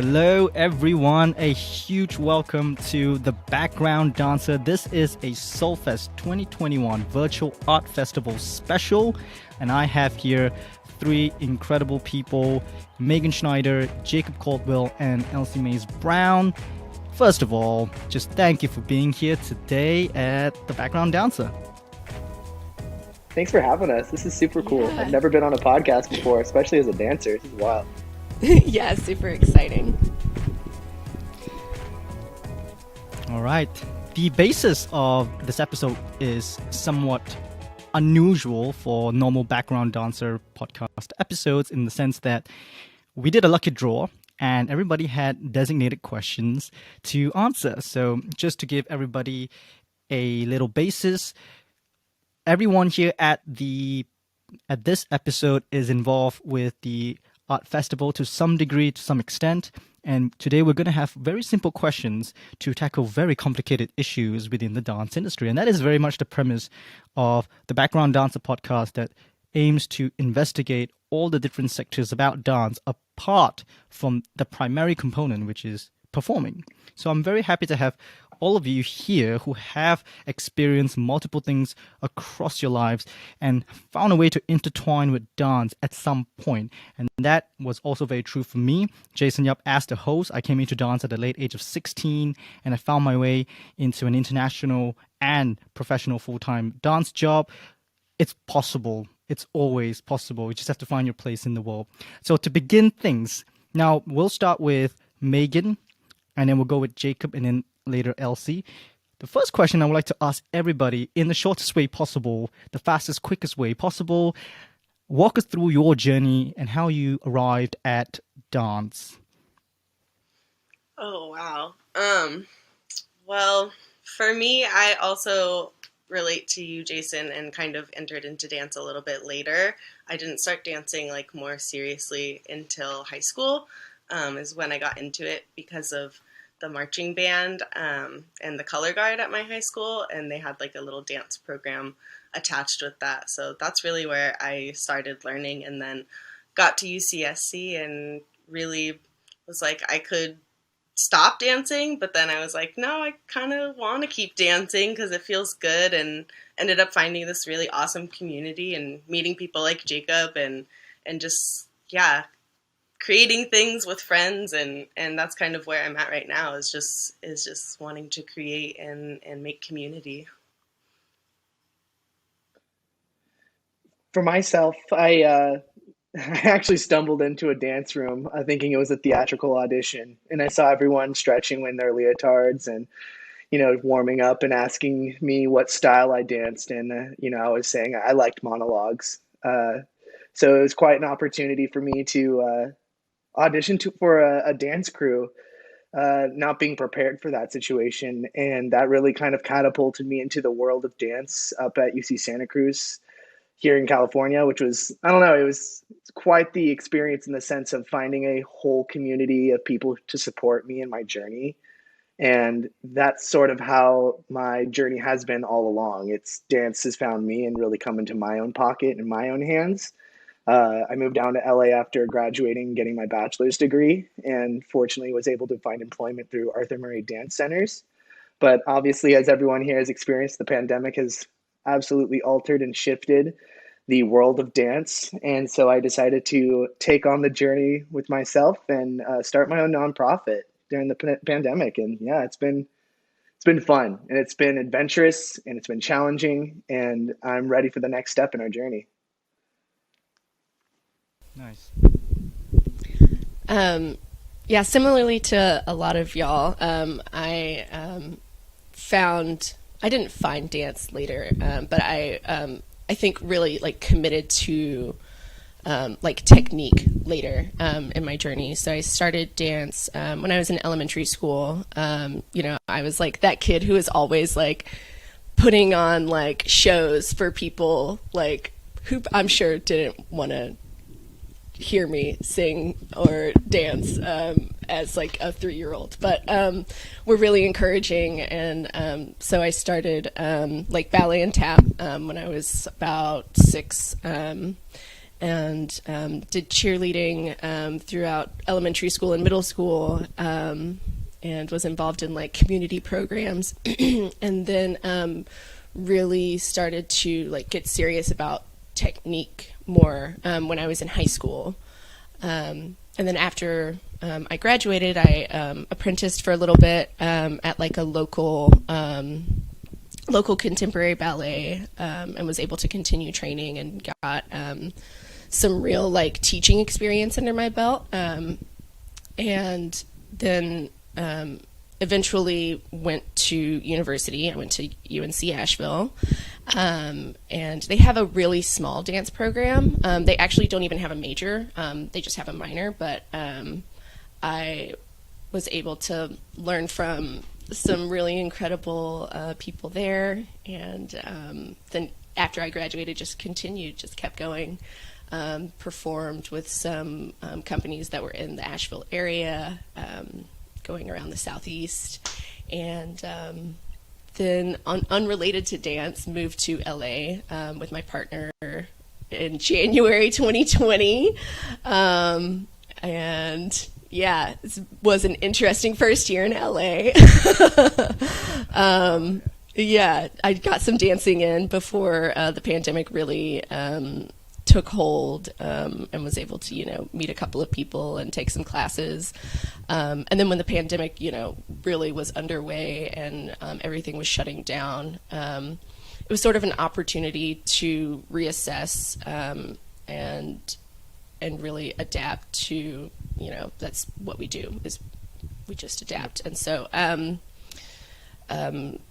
Hello everyone, a huge welcome to The Background Dancer. This is a Soulfest 2021 Virtual Art Festival special, and I have here three incredible people, Megan Schneider, Jacob Caldwell, and Elsie Mays Brown. First of all, just thank you for being here today at The Background Dancer. Thanks for having us. This is super cool. Yeah. I've never been on a podcast before, especially as a dancer. This is wild. Yeah, super exciting. All right. The basis of this episode is somewhat unusual for normal Background Dancer podcast episodes in the sense that we did a lucky draw and everybody had designated questions to answer. So just to give everybody a little basis, everyone here at this episode is involved with the art festival to some degree, to some extent. And today we're going to have very simple questions to tackle very complicated issues within the dance industry. And that is very much the premise of the Background Dancer podcast that aims to investigate all the different sectors about dance apart from the primary component, which is performing. So I'm very happy to have all of you here who have experienced multiple things across your lives and found a way to intertwine with dance at some point. And that was also very true for me. Jason Yup, as the host, I came into dance at the late age of 16, and I found my way into an international and professional full-time dance job. It's possible. It's always possible. You just have to find your place in the world. So to begin things, now we'll start with Megan, and then we'll go with Jacob, and then later Elsie. The first question I would like to ask everybody in the shortest way possible, the fastest, quickest way possible, walk us through your journey and how you arrived at dance. Oh, wow. Well, for me, I also relate to you, Jason, and kind of entered into dance a little bit later. I didn't start dancing like more seriously until high school, is when I got into it because of the marching band and the color guard at my high school, and they had like a little dance program attached with that. So that's really where I started learning, and then got to UCSC and really was like I could stop dancing, but then I was like, no, I kind of want to keep dancing because it feels good, and ended up finding this really awesome community and meeting people like Jacob and just, yeah, creating things with friends, and that's kind of where I'm at right now, is just wanting to create and make For myself, I actually stumbled into a dance room thinking it was a theatrical audition, and I saw everyone stretching in their leotards and, warming up and asking me what style I danced. And, I was saying I liked monologues. So it was quite an opportunity for me to audition for a dance crew, not being prepared for that situation. And that really kind of catapulted me into the world of dance up at UC Santa Cruz here in California, which was, I don't know, it was quite the experience in the sense of finding a whole community of people to support me in my journey. And that's sort of how my journey has been all along. It's dance has found me and really come into my own pocket and my own hands. I moved down to LA after graduating and getting my bachelor's degree, and fortunately was able to find employment through Arthur Murray Dance Centers. But obviously, as everyone here has experienced, the pandemic has absolutely altered and shifted the world of dance. And so I decided to take on the journey with myself and start my own nonprofit during the pandemic. And yeah, it's been fun, and it's been adventurous, and it's been challenging, and I'm ready for the next step in our journey. Nice. Yeah, similarly to a lot of y'all, I didn't find dance later, but I think really like committed to like technique later in my journey. So I started dance when I was in elementary school. I was like that kid who was always like putting on like shows for people like who I'm sure didn't want to hear me sing or dance as like a 3-year-old, but were really encouraging. And so I started like ballet and tap when I was about 6, and did cheerleading throughout elementary school and middle school, and was involved in like community programs, and then really started to like get serious about technique more when I was in high school. And then after I graduated, I apprenticed for a little bit at like a local contemporary ballet, and was able to continue training and got some real like teaching experience under my belt. And then eventually went to university. I went to UNC Asheville, and they have a really small dance program. They actually don't even have a major. They just have a minor, but I was able to learn from some really incredible people there, and then after I graduated, just kept going. Performed with some companies that were in the Asheville area, going around the Southeast, and then unrelated to dance, moved to LA with my partner in January 2020. And yeah, it was an interesting first year in LA. Yeah, I got some dancing in before the pandemic really took hold, and was able to, meet a couple of people and take some classes. And then when the pandemic, really was underway and everything was shutting down, it was sort of an opportunity to reassess and really adapt to, that's what we do, is we just adapt. And so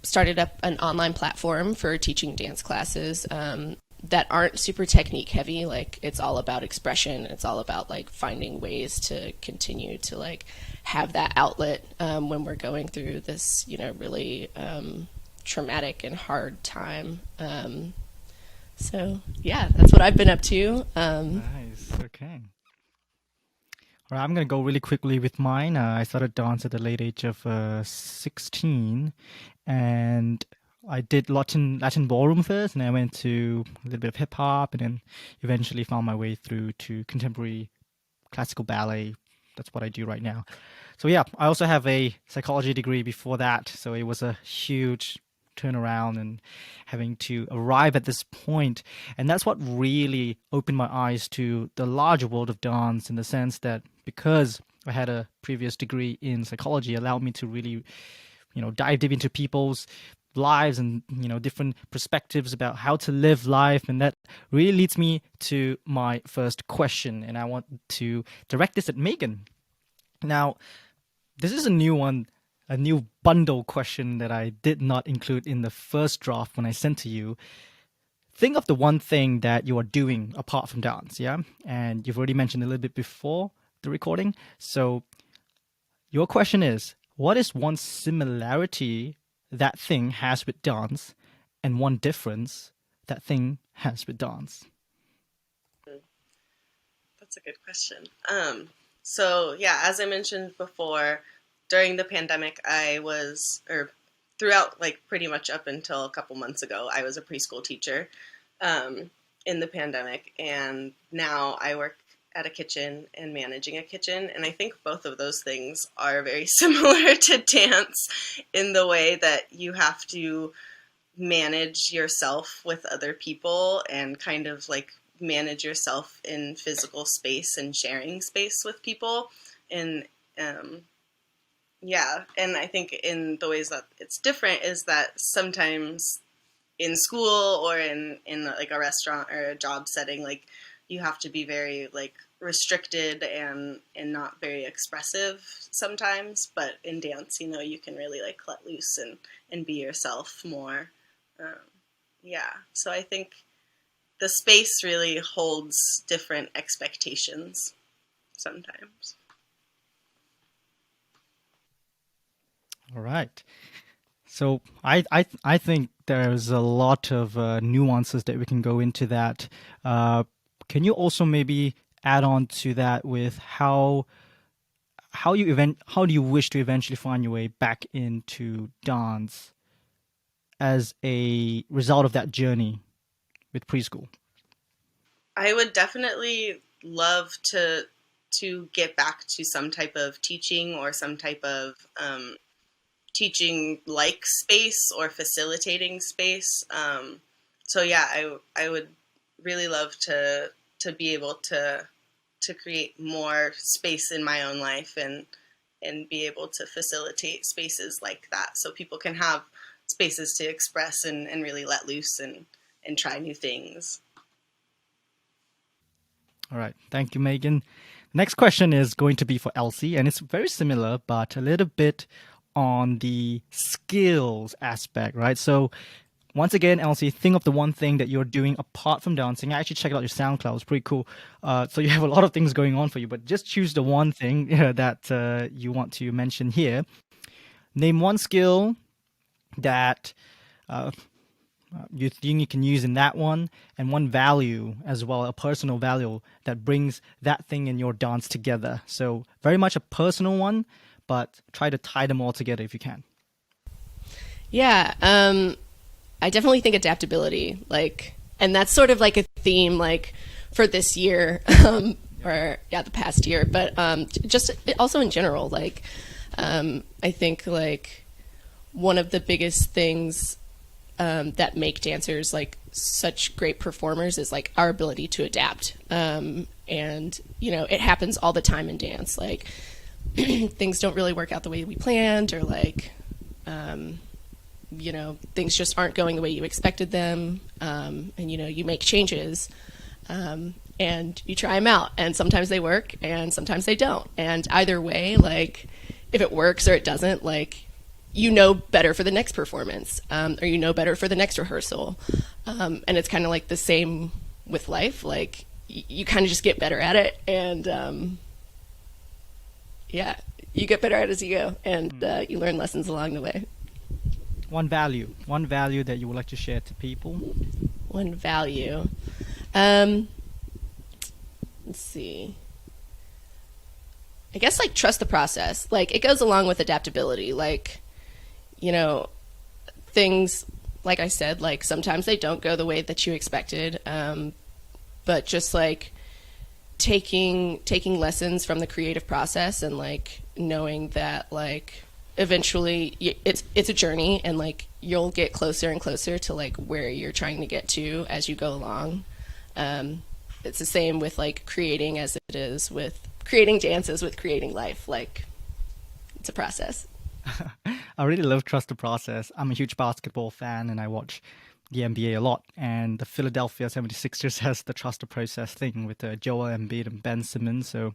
started up an online platform for teaching dance classes that aren't super technique heavy. Like, it's all about expression. It's all about like finding ways to continue to like have that outlet when we're going through this, really traumatic and hard time. So yeah, that's what I've been up to. Nice. Okay. All right, I'm going to go really quickly with mine. I started dance at the late age of 16, and I did Latin ballroom first, and then I went to a little bit of hip hop, and then eventually found my way through to contemporary classical ballet. That's what I do right now. So yeah, I also have a psychology degree before that, so it was a huge turnaround and having to arrive at this point. And that's what really opened my eyes to the larger world of dance, in the sense that because I had a previous degree in psychology, it allowed me to really, dive deep into people's lives and, different perspectives about how to live life. And that really leads me to my first question. And I want to direct this at Megan. Now, this is a new one, a new bundle question that I did not include in the first draft when I sent to you. Think of the one thing that you are doing apart from dance, yeah? And you've already mentioned a little bit before the recording. So your question is, what is one similarity that thing has with dance, and one difference that thing has with dance? That's a good question. So yeah, as I mentioned before, during the pandemic, throughout like pretty much up until a couple months ago, I was a preschool teacher in the pandemic, and now I work at a kitchen and managing a kitchen. And I think both of those things are very similar to dance in the way that you have to manage yourself with other people and kind of like manage yourself in physical space and sharing space with people. And yeah, and I think in the ways that it's different is that sometimes in school or in like a restaurant or a job setting, like you have to be very like restricted and not very expressive sometimes. But in dance, you can really like let loose and be yourself more. Yeah, so I think the space really holds different expectations sometimes. All right. So I think there's a lot of nuances that we can go into that. Can you also maybe add on to that with how do you wish to eventually find your way back into dance as a result of that journey with preschool? I would definitely love to get back to some type of teaching or some type of teaching like space or facilitating space. So yeah, I would really love to be able to create more space in my own life and be able to facilitate spaces like that so people can have spaces to express and really let loose and try new things. All right. Thank you, Megan. Next question is going to be for Elsie, and it's very similar, but a little bit on the skills aspect, right? So, once again, Elsie, think of the one thing that you're doing apart from dancing. I actually checked out your SoundCloud; it's pretty cool. So you have a lot of things going on for you, but just choose the one thing that you want to mention here. Name one skill that uh, you think you can use in that one, and one value as well, a personal value that brings that thing in your dance together. So very much a personal one, but try to tie them all together if you can. Yeah, I definitely think adaptability, like, and that's sort of like a theme, like, for this year, or yeah, the past year, but just also in general, like, I think like one of the biggest things that make dancers like such great performers is like our ability to adapt. And you know, it happens all the time in dance. Like things don't really work out the way we planned, or like you know, things just aren't going the way you expected them. And you know, you make changes. And you try them out, and sometimes they work and sometimes they don't. And either way, like if it works or it doesn't, like you know better for the next performance, or you know better for the next rehearsal. And it's kind of like the same with life. Like you kind of just get better at it, and yeah, you get better at it as you go, and you learn lessons along the way. One value that you would like to share to people. One value. Let's see. I guess like trust the process. Like it goes along with adaptability. Like, you know, things, like I said, like sometimes they don't go the way that you expected. But just like taking lessons from the creative process, and like knowing that like eventually it's a journey, and like you'll get closer and closer to like where you're trying to get to as you go along. It's the same with like creating as it is with creating dances, with creating life. Like it's a process. I really love trust the process. I'm a huge basketball fan, and I watch the NBA a lot. And the Philadelphia 76ers has the trust the process thing with Joel Embiid and Ben Simmons. So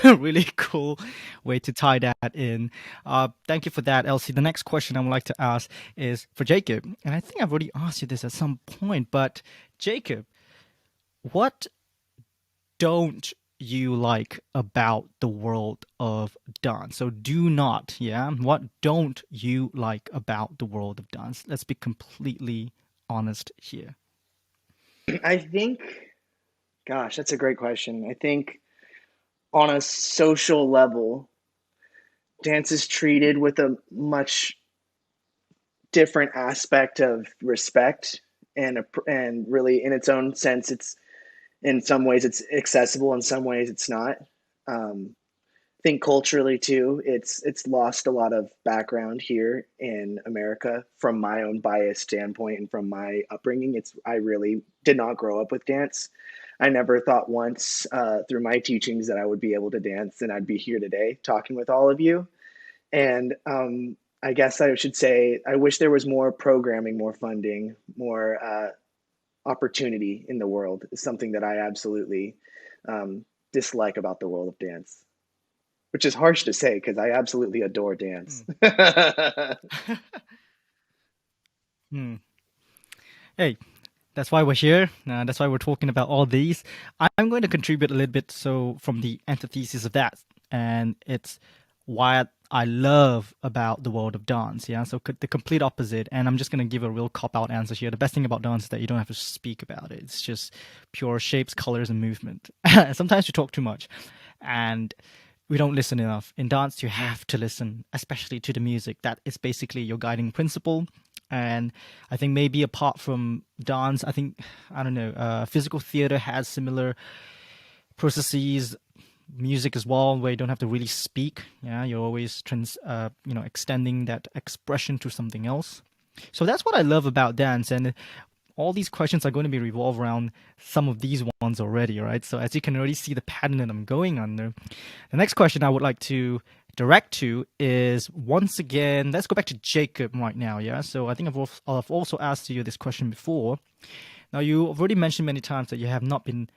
really cool way to tie that in. Thank you for that, Elsie. The next question I would like to ask is for Jacob. And I think I've already asked you this at some point, but Jacob, what don't you like about the world of dance? So do not, yeah? What don't you like about the world of dance? Let's be completely honest here. I think, gosh, that's a great question. I think on a social level, dance is treated with a much different aspect of respect, and really in its own sense, it's in some ways it's accessible, in some ways it's not. I think culturally too, it's lost a lot of background here in America from my own biased standpoint and from my upbringing. I really did not grow up with dance. I never thought once through my teachings that I would be able to dance, and I'd be here today talking with all of you. And I guess I should say I wish there was more programming, more funding, more opportunity in the world. Is something that I absolutely dislike about the world of dance, which is harsh to say because I absolutely adore dance. Hmm. Hey, that's why we're here. That's why we're talking about all these. I'm going to contribute a little bit so from the antithesis of that, and it's why I love about the world of dance. Yeah, so the complete opposite. And I'm just going to give a real cop out answer here. The best thing about dance is that you don't have to speak about it. It's just pure shapes, colors, and movement. Sometimes you talk too much, and we don't listen enough. In dance, you have to listen, especially to the music. That is basically your guiding principle. And I think maybe apart from dance, I don't know, physical theater has similar processes, music as well, where you don't have to really speak. Yeah, you're always extending that expression to something else. So that's what I love about dance, and all these questions are going to be revolved around some of these ones already, right? So as you can already see the pattern that I'm going under, the next question I would like to direct to is, once again, let's go back to Jacob right now. Yeah, so I think I've also asked you this question before. Now, you've already mentioned many times that you have not been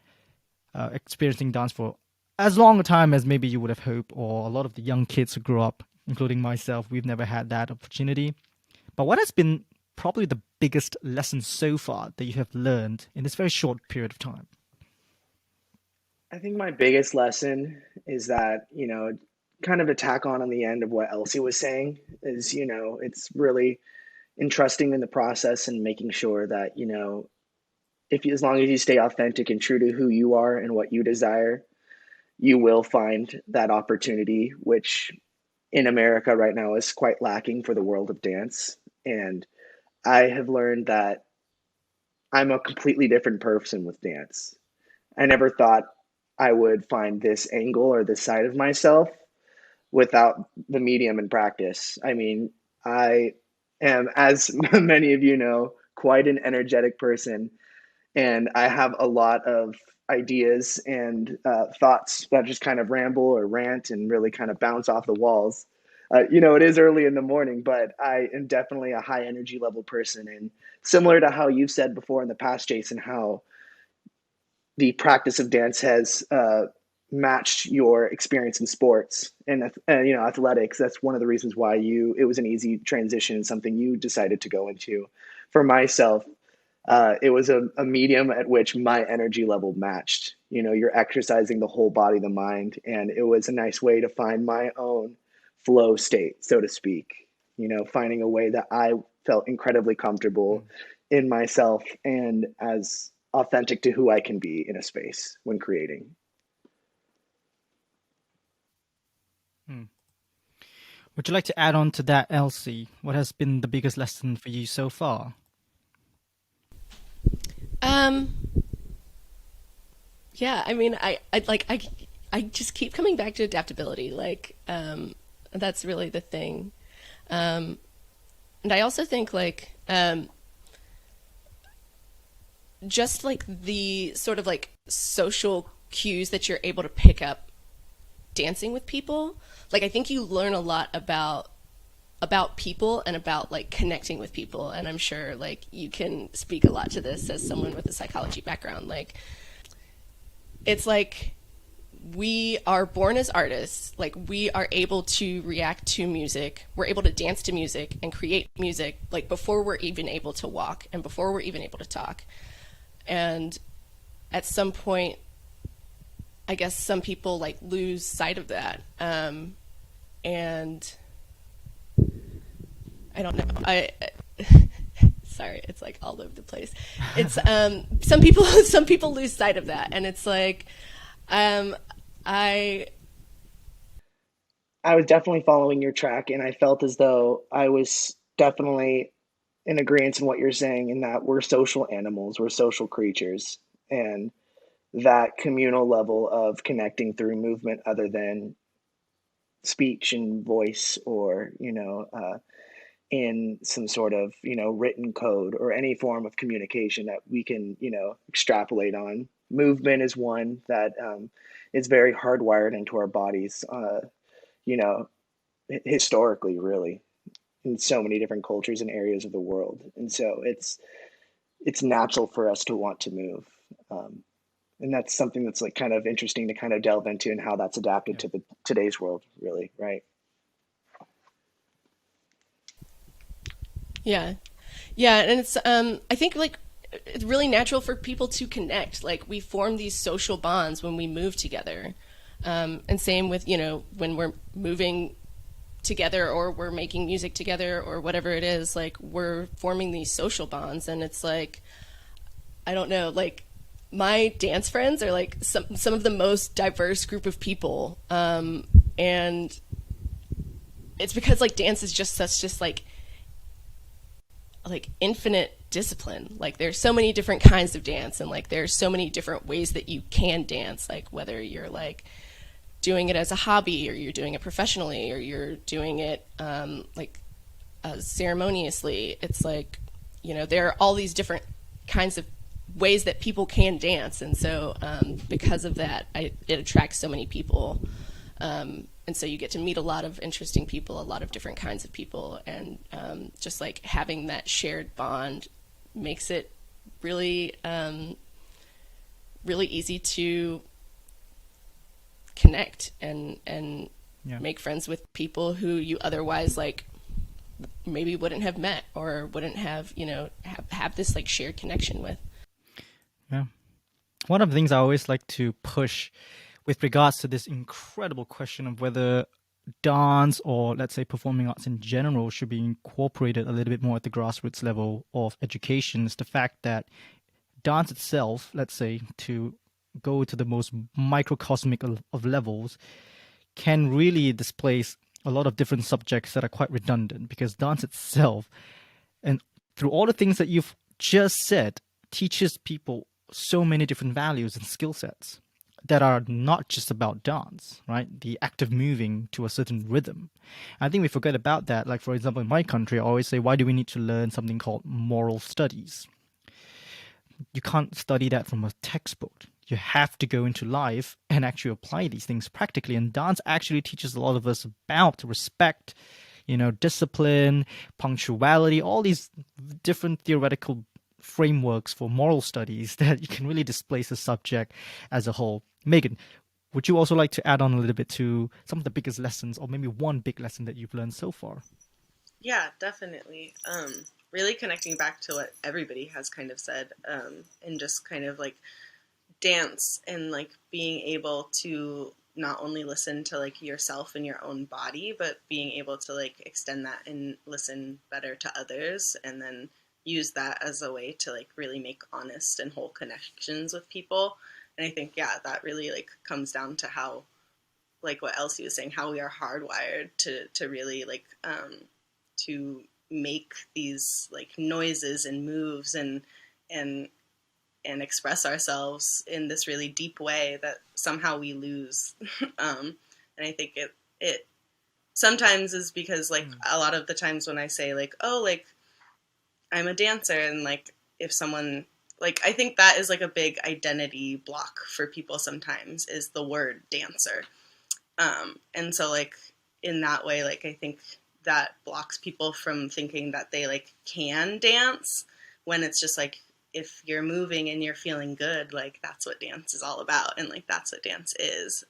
experiencing dance for as long a time as maybe you would have hoped, or a lot of the young kids who grew up, including myself, we've never had that opportunity. But what has been probably the biggest lesson so far that you have learned in this very short period of time? I think my biggest lesson is that, kind of to tack on the end of what Elsie was saying is, it's really entrusting in the process and making sure that, if you, as long as you stay authentic and true to who you are and what you desire, you will find that opportunity, which in America right now is quite lacking for the world of dance. And I have learned that I'm a completely different person with dance. I never thought I would find this angle or this side of myself without the medium and practice. I mean, I am, as many of you know, quite an energetic person, and I have a lot of ideas and thoughts that just kind of ramble or rant and really kind of bounce off the walls. It is early in the morning, but I am definitely a high energy level person. And similar to how you've said before in the past, Jason, how the practice of dance has matched your experience in sports and athletics. That's one of the reasons why it was an easy transition and something you decided to go into. For myself, it was a medium at which my energy level matched. You're exercising the whole body, the mind, and it was a nice way to find my own flow state, so to speak. Finding a way that I felt incredibly comfortable in myself and as authentic to who I can be in a space when creating. Would you like to add on to that, Elsie? What has been the biggest lesson for you so far? Yeah, I mean, I just keep coming back to adaptability. That's really the thing. And I also think just like the sort of like social cues that you're able to pick up dancing with people. I think you learn a lot about people and about connecting with people, and I'm sure you can speak a lot to this as someone with a psychology background. It's we are born as artists. We are able to react to music, we're able to dance to music and create music before we're even able to walk and before we're even able to talk. And at some point, I guess some people lose sight of that. And I don't know. Sorry, it's all over the place. It's some people lose sight of that, and it's I was definitely following your track, and I felt as though I was definitely in agreement in what you're saying, in that we're social animals, we're social creatures, and that communal level of connecting through movement other than speech and voice, or in some sort of written code or any form of communication that we can extrapolate on. Movement is one that is very hardwired into our bodies, historically, really, in so many different cultures and areas of the world. And so it's natural for us to want to move. And that's something that's kind of interesting to kind of delve into, and how that's adapted to today's world, really, right? Yeah, and it's I think it's really natural for people to connect. We form these social bonds when we move together, and same with when we're moving together or we're making music together or whatever it is. We're forming these social bonds, and it's I don't know, my dance friends are some of the most diverse group of people, and it's because dance is just such like infinite discipline. Like there's so many different kinds of dance, and like there's so many different ways that you can dance, like whether you're like doing it as a hobby, or you're doing it professionally, or you're doing it like ceremoniously. It's like, you know, there are all these different kinds of ways that people can dance, and so because of that, it attracts so many people, and so you get to meet a lot of interesting people, a lot of different kinds of people, and just like having that shared bond makes it really really easy to connect and make friends with people who you otherwise like maybe wouldn't have met, or wouldn't have, you know, have this like shared connection with. Yeah. One of the things I always like to push with regards to this incredible question of whether dance, or let's say performing arts in general, should be incorporated a little bit more at the grassroots level of education is the fact that dance itself, let's say, to go to the most microcosmic of levels, can really displace a lot of different subjects that are quite redundant, because dance itself, and through all the things that you've just said, teaches people so many different values and skill sets that are not just about dance, right? The act of moving to a certain rhythm. I think we forget about that. Like, for example, in my country, I always say, why do we need to learn something called moral studies? You can't study that from a textbook. You have to go into life and actually apply these things practically. And dance actually teaches a lot of us about respect, you know, discipline, punctuality, all these different theoretical frameworks for moral studies that you can really displace the subject as a whole. Megan, would you also like to add on a little bit to some of the biggest lessons, or maybe one big lesson that you've learned so far? Yeah, definitely. Really connecting back to what everybody has kind of said, and just kind of like dance and like being able to not only listen to like yourself and your own body, but being able to like extend that and listen better to others, and then use that as a way to like really make honest and whole connections with people. And I think, yeah, that really like comes down to how, like what Elsie was saying, how we are hardwired to really like to make these like noises and moves and express ourselves in this really deep way that somehow we lose. And I think it sometimes is because like a lot of the times when I say like, oh, like I'm a dancer, and like if someone, like I think that is like a big identity block for people sometimes, is the word dancer. And so like in that way, like I think that blocks people from thinking that they like can dance, when it's just like, if you're moving and you're feeling good, like that's what dance is all about, and like that's what dance is.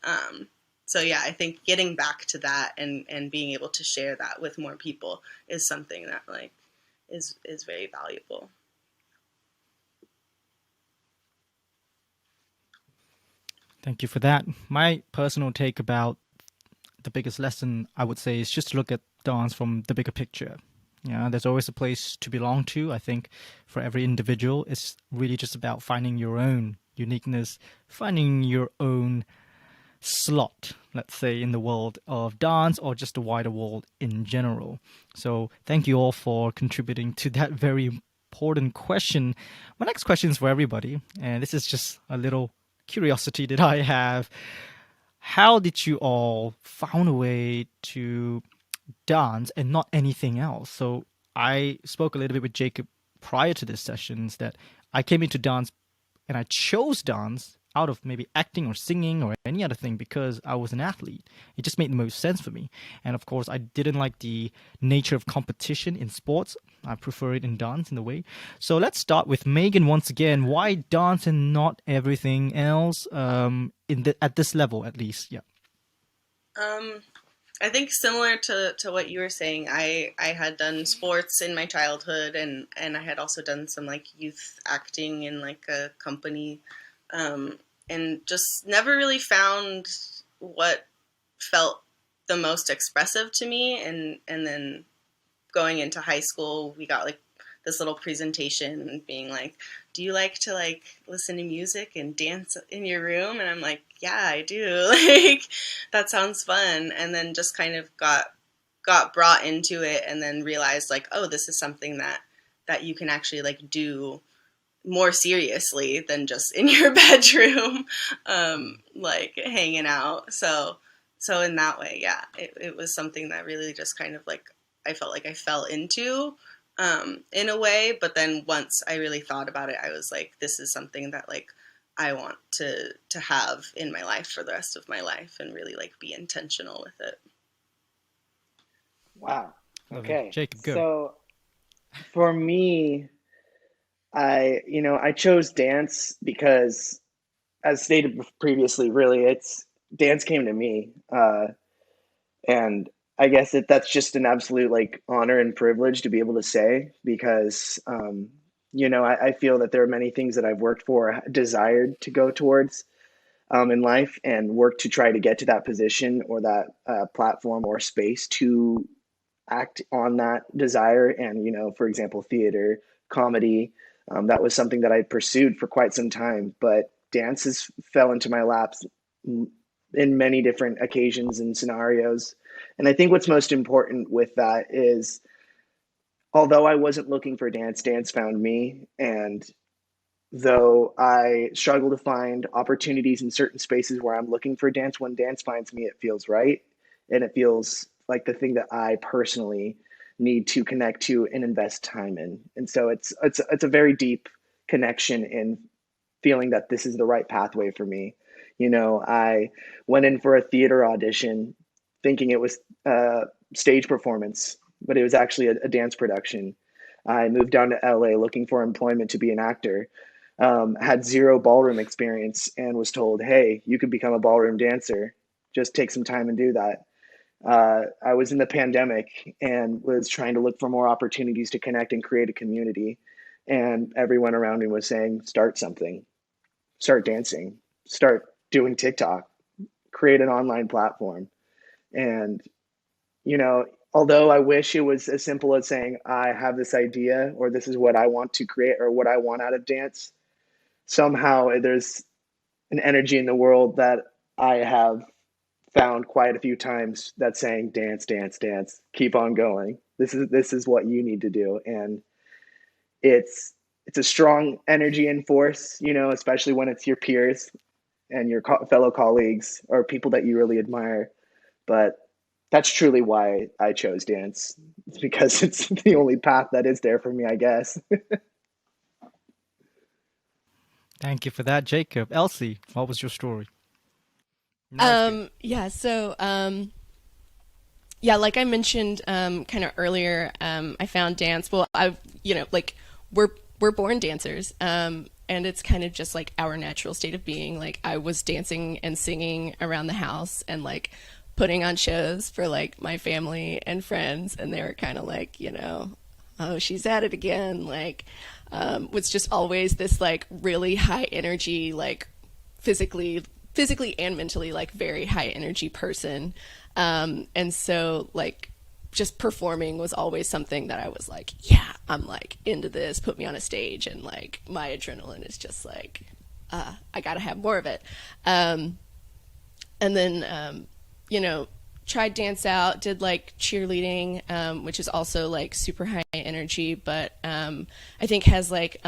So yeah, I think getting back to that and being able to share that with more people is something that like is very valuable. Thank you for that. My personal take about the biggest lesson, I would say, is just to look at dance from the bigger picture. Yeah, there's always a place to belong to. I think for every individual, it's really just about finding your own uniqueness, finding your own slot, let's say, in the world of dance, or just the wider world in general. So thank you all for contributing to that very important question. My next question is for everybody, and this is just a little curiosity that I have. How did you all found a way to dance and not anything else? So I spoke a little bit with Jacob prior to this sessions that I came into dance, and I chose dance out of maybe acting or singing or any other thing because I was an athlete. It just made the most sense for me. And of course, I didn't like the nature of competition in sports. I prefer it in dance in a way. So let's start with Megan once again. Why dance and not everything else? At this level, at least, yeah. I think similar to what you were saying, I had done sports in my childhood, and I had also done some like youth acting in like a company, and just never really found what felt the most expressive to me. And then going into high school, we got like this little presentation being like, do you like to like listen to music and dance in your room? And I'm like, yeah, I do. Like, that sounds fun. And then just kind of got brought into it, and then realized like, oh, this is something that that you can actually like do more seriously than just in your bedroom, like hanging out. So in that way, yeah, it was something that really just kind of like, I felt like I fell into, in a way. But then once I really thought about it, I was like, this is something that like I want to have in my life for the rest of my life and really like be intentional with it. Wow. Lovely. Okay. Jacob, go. So for me, I chose dance because, as stated previously, really, it's dance came to me, and I guess that's just an absolute like honor and privilege to be able to say because, I feel that there are many things that I've worked for, desired to go towards, in life, and worked to try to get to that position or that platform or space to act on that desire. And, for example, theater, comedy, that was something that I pursued for quite some time. But dances fell into my laps in many different occasions and scenarios. And I think what's most important with that is, although I wasn't looking for dance, dance found me. And though I struggle to find opportunities in certain spaces where I'm looking for dance, when dance finds me, it feels right. And it feels like the thing that I personally need to connect to and invest time in. And so it's a very deep connection in feeling that this is the right pathway for me. I went in for a theater audition thinking it was a stage performance, but it was actually a dance production. I moved down to LA looking for employment to be an actor, had zero ballroom experience, and was told, hey, you could become a ballroom dancer. Just take some time and do that. I was in the pandemic and was trying to look for more opportunities to connect and create a community. And everyone around me was saying, start something, start dancing, start doing TikTok, create an online platform. And, although I wish it was as simple as saying, I have this idea or this is what I want to create or what I want out of dance, somehow there's an energy in the world that I have found quite a few times that's saying dance, dance, dance, keep on going. This is what you need to do. And it's a strong energy and force, especially when it's your peers and your fellow colleagues or people that you really admire. But that's truly why I chose dance. It's because it's the only path that is there for me, I guess. Thank you for that, Jacob. Elsie, what was your story? No, Yeah, so yeah, like I mentioned kind of earlier, I found dance. Well, like we're born dancers, and it's kind of just like our natural state of being. Like I was dancing and singing around the house and like putting on shows for like my family and friends, and they were kind of like, oh, she's at it again. Like, was just always this like really high energy, like physically and mentally, like very high energy person. And so like just performing was always something that I was like, yeah, I'm like into this, put me on a stage. And like my adrenaline is just like, I gotta have more of it. And then, tried dance out, did like cheerleading, which is also like super high energy, but I think has like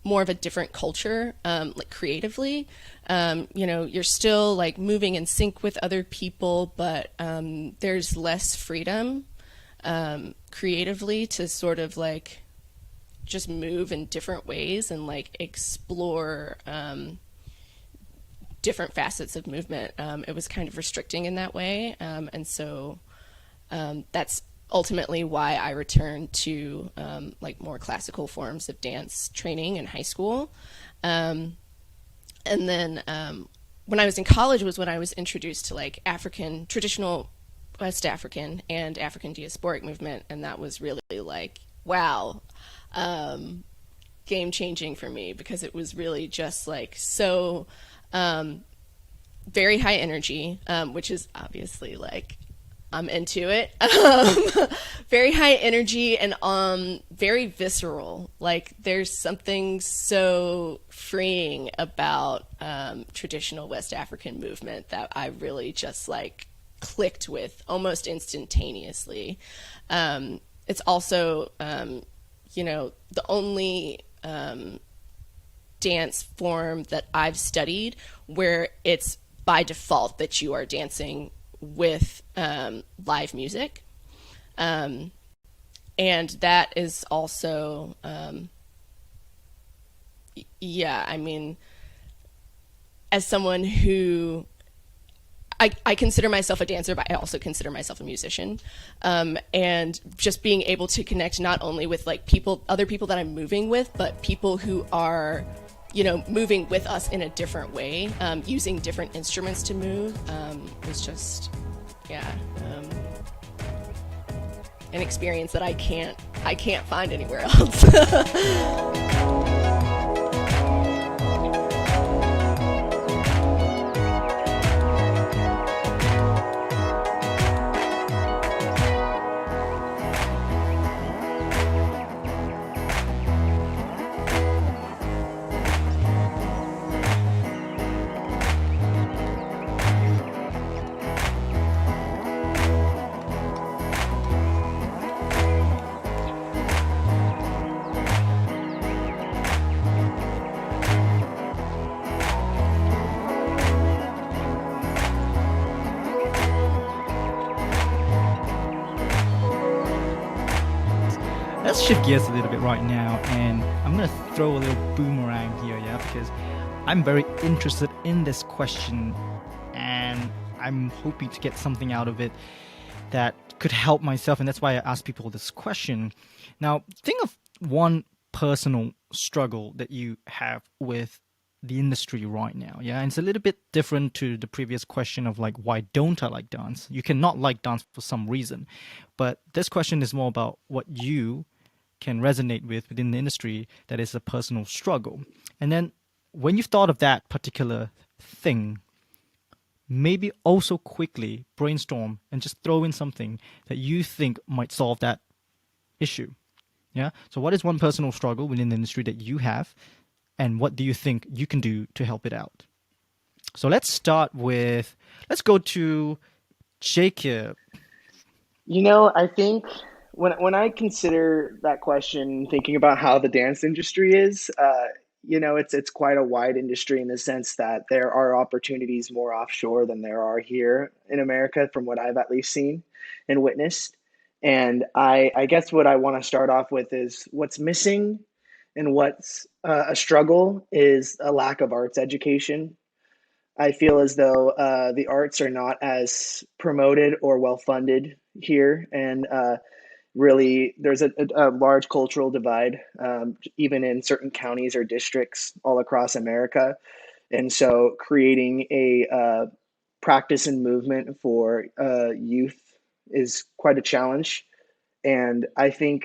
more of a different culture, like creatively. You're still like moving in sync with other people, but there's less freedom creatively to sort of like just move in different ways and like explore different facets of movement. It was kind of restricting in that way. And so that's ultimately why I returned to like more classical forms of dance training in high school. And then when I was in college was when I was introduced to like traditional West African and African diasporic movement. And that was really like, wow, game changing for me, because it was really just like so very high energy, which is obviously like I'm into it. Very high energy and very visceral. Like there's something so freeing about traditional West African movement that I really just like clicked with almost instantaneously. It's also the only dance form that I've studied where it's by default that you are dancing with live music. And that is also, yeah, I mean, as someone who I consider myself a dancer, but I also consider myself a musician. And just being able to connect not only with like other people that I'm moving with, but people who are, moving with us in a different way, using different instruments to move, was just, yeah, an experience that I can't find anywhere else. Let's shift gears a little bit right now, and I'm going to throw a little boomerang here, yeah, because I'm very interested in this question, and I'm hoping to get something out of it that could help myself, and that's why I ask people this question. Now, think of one personal struggle that you have with the industry right now, yeah, and it's a little bit different to the previous question of like, why don't I like dance? You cannot like dance for some reason, but this question is more about what you can resonate with within the industry that is a personal struggle. And then when you've thought of that particular thing, maybe also quickly brainstorm and just throw in something that you think might solve that issue. Yeah. So what is one personal struggle within the industry that you have, and what do you think you can do to help it out? So let's go to Jacob. I think when I consider that question, thinking about how the dance industry is, it's quite a wide industry in the sense that there are opportunities more offshore than there are here in America, from what I've at least seen and witnessed. And I guess what I want to start off with is what's missing and what's a struggle is a lack of arts education. I feel as though the arts are not as promoted or well funded here, and really there's a large cultural divide, even in certain counties or districts all across America. And so, creating a practice and movement for youth is quite a challenge. And I think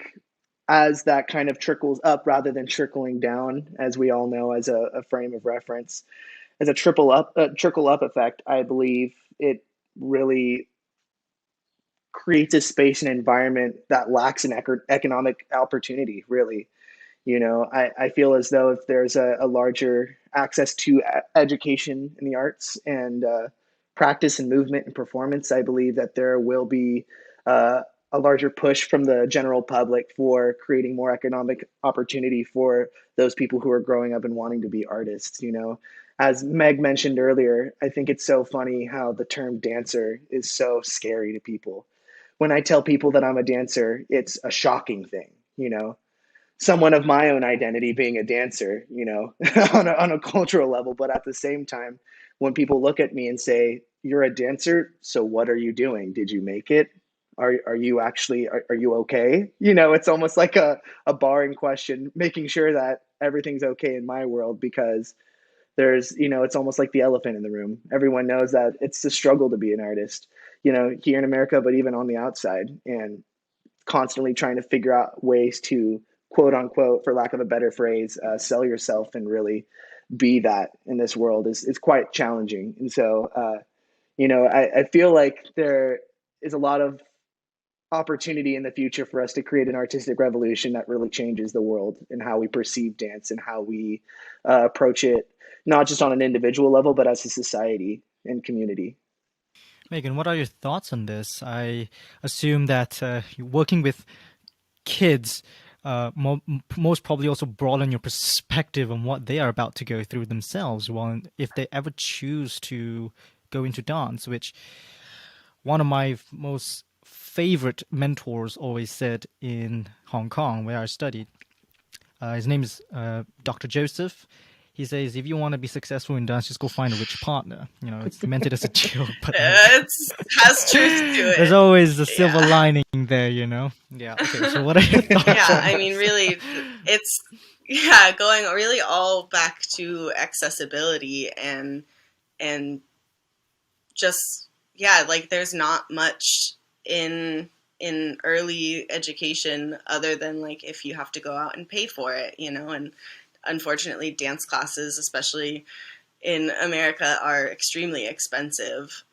as that kind of trickles up rather than trickling down, as we all know as a frame of reference, as a trickle up effect, I believe it really creates a space and environment that lacks an economic opportunity. Really, I feel as though if there's a larger access to education in the arts and practice and movement and performance, I believe that there will be uh, a larger push from the general public for creating more economic opportunity for those people who are growing up and wanting to be artists. As Meg mentioned earlier, I think it's so funny how the term dancer is so scary to people. When I tell people that I'm a dancer, it's a shocking thing. Someone of my own identity being a dancer, on a cultural level. But at the same time, when people look at me and say, "You're a dancer, so what are you doing? Did you make it? Are you actually are you okay?" It's almost like a barring question, making sure that everything's okay in my world, because it's almost like the elephant in the room. Everyone knows that it's a struggle to be an artist, here in America, but even on the outside, and constantly trying to figure out ways to, quote unquote, for lack of a better phrase, sell yourself and really be that in this world is quite challenging. And so, I feel like there is a lot of opportunity in the future for us to create an artistic revolution that really changes the world and how we perceive dance and how we approach it, not just on an individual level, but as a society and community. Megan, what are your thoughts on this? I assume that you're working with kids. most probably also broaden your perspective on what they are about to go through themselves if they ever choose to go into dance, which one of my most favorite mentors always said in Hong Kong, where I studied. His name is Dr. Joseph. He says, if you want to be successful in dance, just go find a rich partner. It's meant it as a joke, but It has truth to it. there's always a silver lining there. Yeah. Okay. So what are your thoughts? Yeah, I mean, really, it's going really all back to accessibility and just like there's not much in early education other than like if you have to go out and pay for it, and unfortunately dance classes, especially in America, are extremely expensive.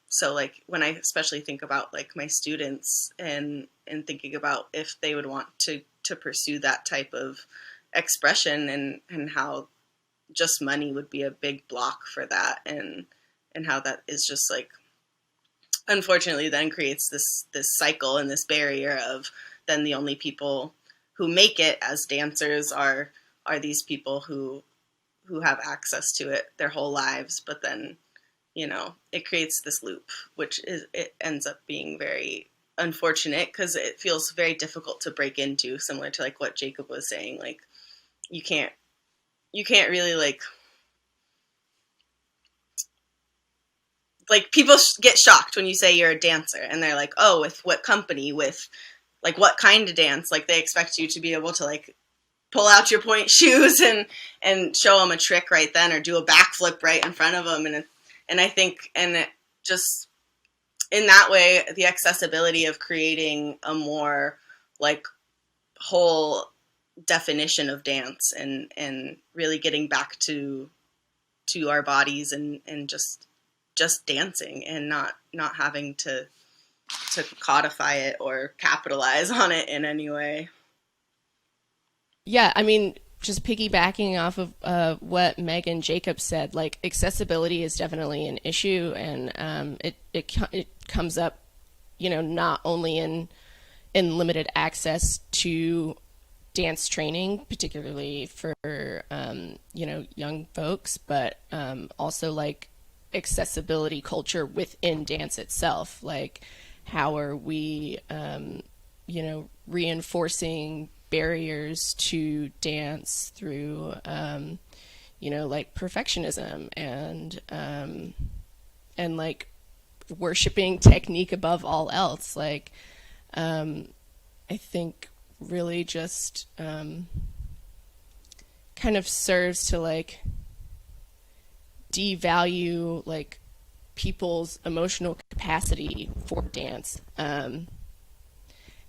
So like when I especially think about like my students and thinking about if they would want to pursue that type of expression and how just money would be a big block for that, and how that is just like unfortunately then creates this cycle and this barrier of then the only people who make it as dancers are these people who have access to it their whole lives, but then it creates this loop, which it ends up being very unfortunate because it feels very difficult to break into, similar to like what Jacob was saying. Like you can't really like people get shocked when you say you're a dancer and they're like, oh, with what company, with like what kind of dance? Like they expect you to be able to like pull out your point shoes and show them a trick right then, or do a backflip right in front of them. And I think, and it just in that way, the accessibility of creating a more like whole definition of dance and really getting back to our bodies and just dancing and not having to codify it or capitalize on it in any way. Yeah, I mean, just piggybacking off of what Meg and Jacob said, like accessibility is definitely an issue, and it comes up, not only in limited access to dance training, particularly for young folks, but also like accessibility culture within dance itself. Like, how are we, reinforcing barriers to dance through, like perfectionism and like worshiping technique above all else. Like, I think really just kind of serves to like devalue like people's emotional capacity for dance,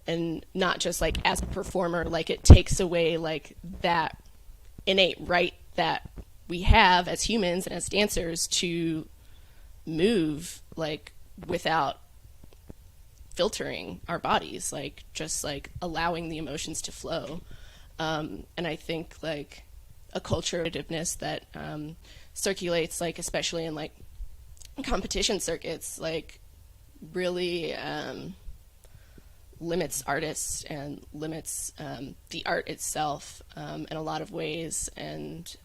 and not just like as a performer, like it takes away like that innate right that we have as humans and as dancers to move like without filtering our bodies, like just like allowing the emotions to flow. And I think like a culture of competitiveness that circulates, like especially in like competition circuits, like really limits artists and limits the art itself in a lot of ways, and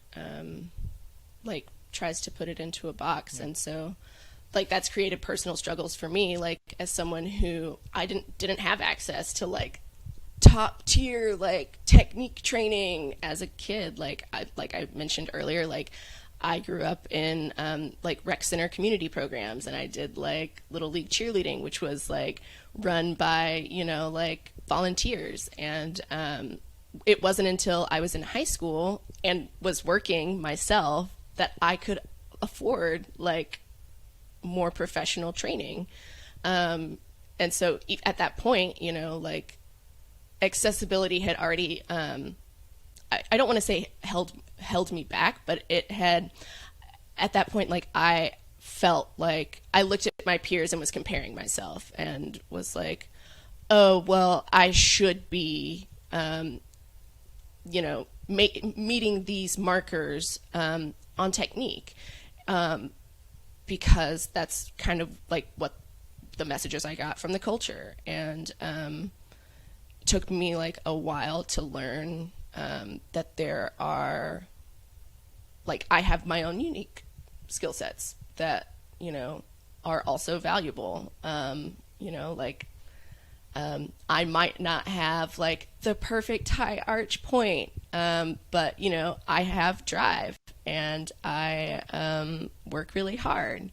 like tries to put it into a box. And so like that's created personal struggles for me, like as someone who I didn't have access to like top tier like technique training as a kid. Like I mentioned earlier, like I grew up in like rec center community programs, and I did like little league cheerleading, which was like run by like volunteers. And it wasn't until I was in high school and was working myself that I could afford like more professional training. And so at that point, like accessibility had already I don't want to say held me back, but it had, at that point, like I felt like I looked at my peers and was comparing myself and was like, oh, well, I should be, meeting these markers on technique, because that's kind of like what the messages I got from the culture. And, took me like a while to learn that there are, like, I have my own unique skill sets that, you know, are also valuable. You know, like, I might not have like the perfect high arch point, but, you know, I have drive and I work really hard,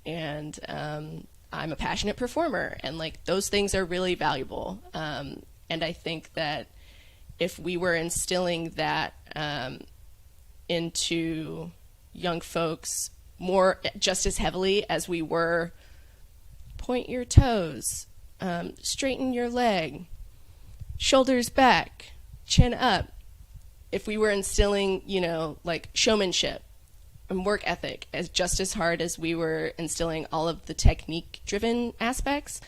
and I'm a passionate performer, and like those things are really valuable. And I think that if we were instilling that into young folks more, just as heavily as we were point your toes, straighten your leg, shoulders back, chin up. If we were instilling, you know, like showmanship and work ethic as just as hard as we were instilling all of the technique-driven aspects,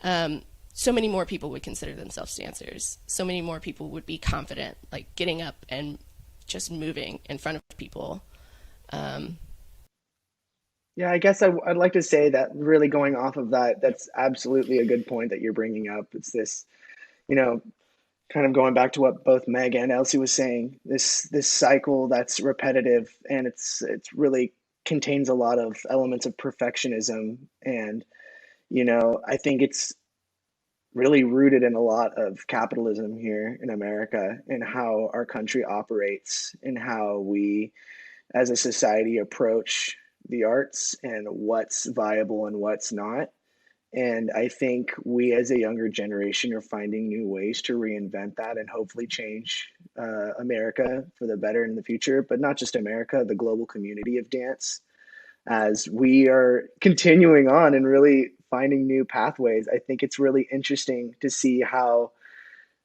so many more people would consider themselves dancers. So many more people would be confident, like getting up and just moving in front of people. Yeah, I guess I'd like to say that really going off of that, that's absolutely a good point that you're bringing up. It's this, you know, kind of going back to what both Meg and Elsie was saying, this cycle that's repetitive, and it's really contains a lot of elements of perfectionism. And, you know, I think it's really rooted in a lot of capitalism here in America, and how our country operates, and how we as a society approach the arts, and what's viable and what's not. And I think we as a younger generation are finding new ways to reinvent that and hopefully change America for the better in the future, but not just America, the global community of dance, as we are continuing on and really finding new pathways. I think it's really interesting to see how,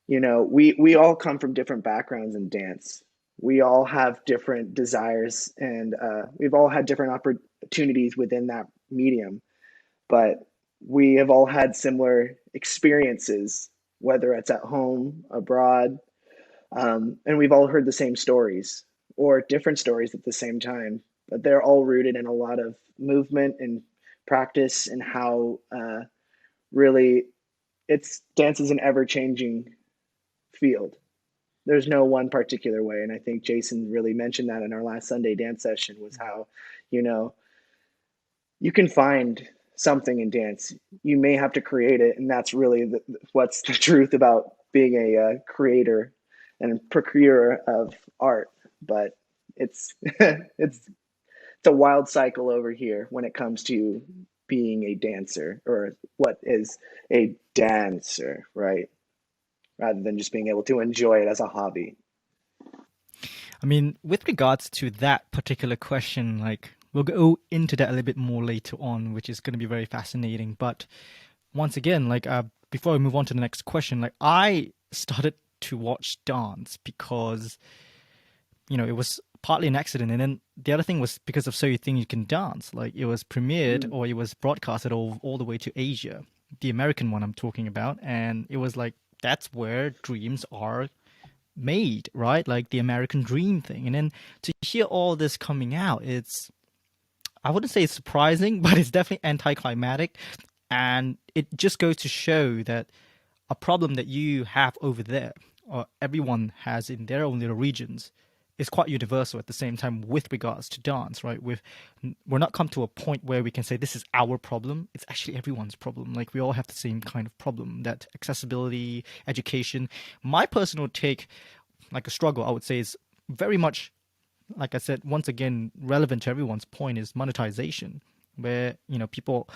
you know, we all come from different backgrounds in dance. We all have different desires, and we've all had different opportunities within that medium, but we have all had similar experiences, whether it's at home, abroad, and we've all heard the same stories or different stories at the same time. But they're all rooted in a lot of movement and practice, and how really dance is an ever changing field. There's no one particular way, and I think Jason really mentioned that in our last Sunday dance session, was how, you know, you can find something in dance. You may have to create it, and that's really what's the truth about being a creator and procurer of art. But it's it's a wild cycle over here when it comes to being a dancer, or what is a dancer, right? Rather than just being able to enjoy it as a hobby. I mean, with regards to that particular question, like, we'll go into that a little bit more later on, which is going to be very fascinating. But once again, like, before I move on to the next question, like, I started to watch dance because, you know, it was partly an accident, and then the other thing was because of So You Think You Can Dance. Like, it was premiered or it was broadcasted all the way to Asia, the American one I'm talking about, and it was like, that's where dreams are made, right? Like the American dream thing. And then to hear all this coming out, I wouldn't say it's surprising, but it's definitely anticlimactic. And it just goes to show that a problem that you have over there, or everyone has in their own little regions, is quite universal at the same time with regards to dance, right? We're not come to a point where we can say this is our problem. It's actually everyone's problem. Like, we all have the same kind of problem, that accessibility, education. My personal take, like a struggle, I would say, is very much, like I said, once again, relevant to everyone's point, is monetization, where, you know, people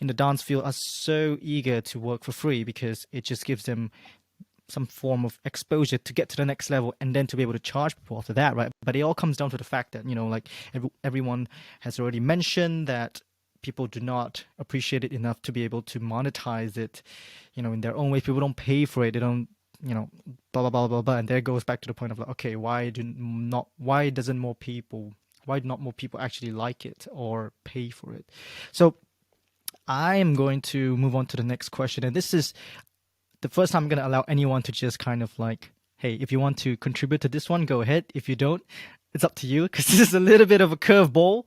in the dance field are so eager to work for free because it just gives them some form of exposure to get to the next level, and then to be able to charge people after that, right? But it all comes down to the fact that, you know, like everyone has already mentioned, that people do not appreciate it enough to be able to monetize it, you know, in their own way. People don't pay for it. They don't, you know, blah, blah, blah, blah, blah. And there goes back to the point of like, okay, why do not more people actually like it or pay for it? So I am going to move on to the next question. And this is the first time I'm going to allow anyone to just kind of like, hey, if you want to contribute to this one, go ahead. If you don't, it's up to you, because this is a little bit of a curveball.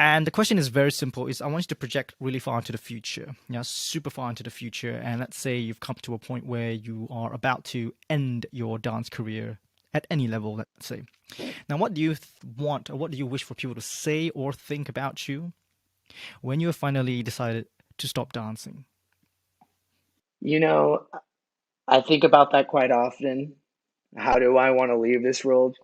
And the question is very simple: is I want you to project really far into the future, yeah, super far into the future. And let's say you've come to a point where you are about to end your dance career at any level, let's say. Now, what do you want, or what do you wish for people to say or think about you when you have finally decided to stop dancing? You know, I think about that quite often. How do I want to leave this world?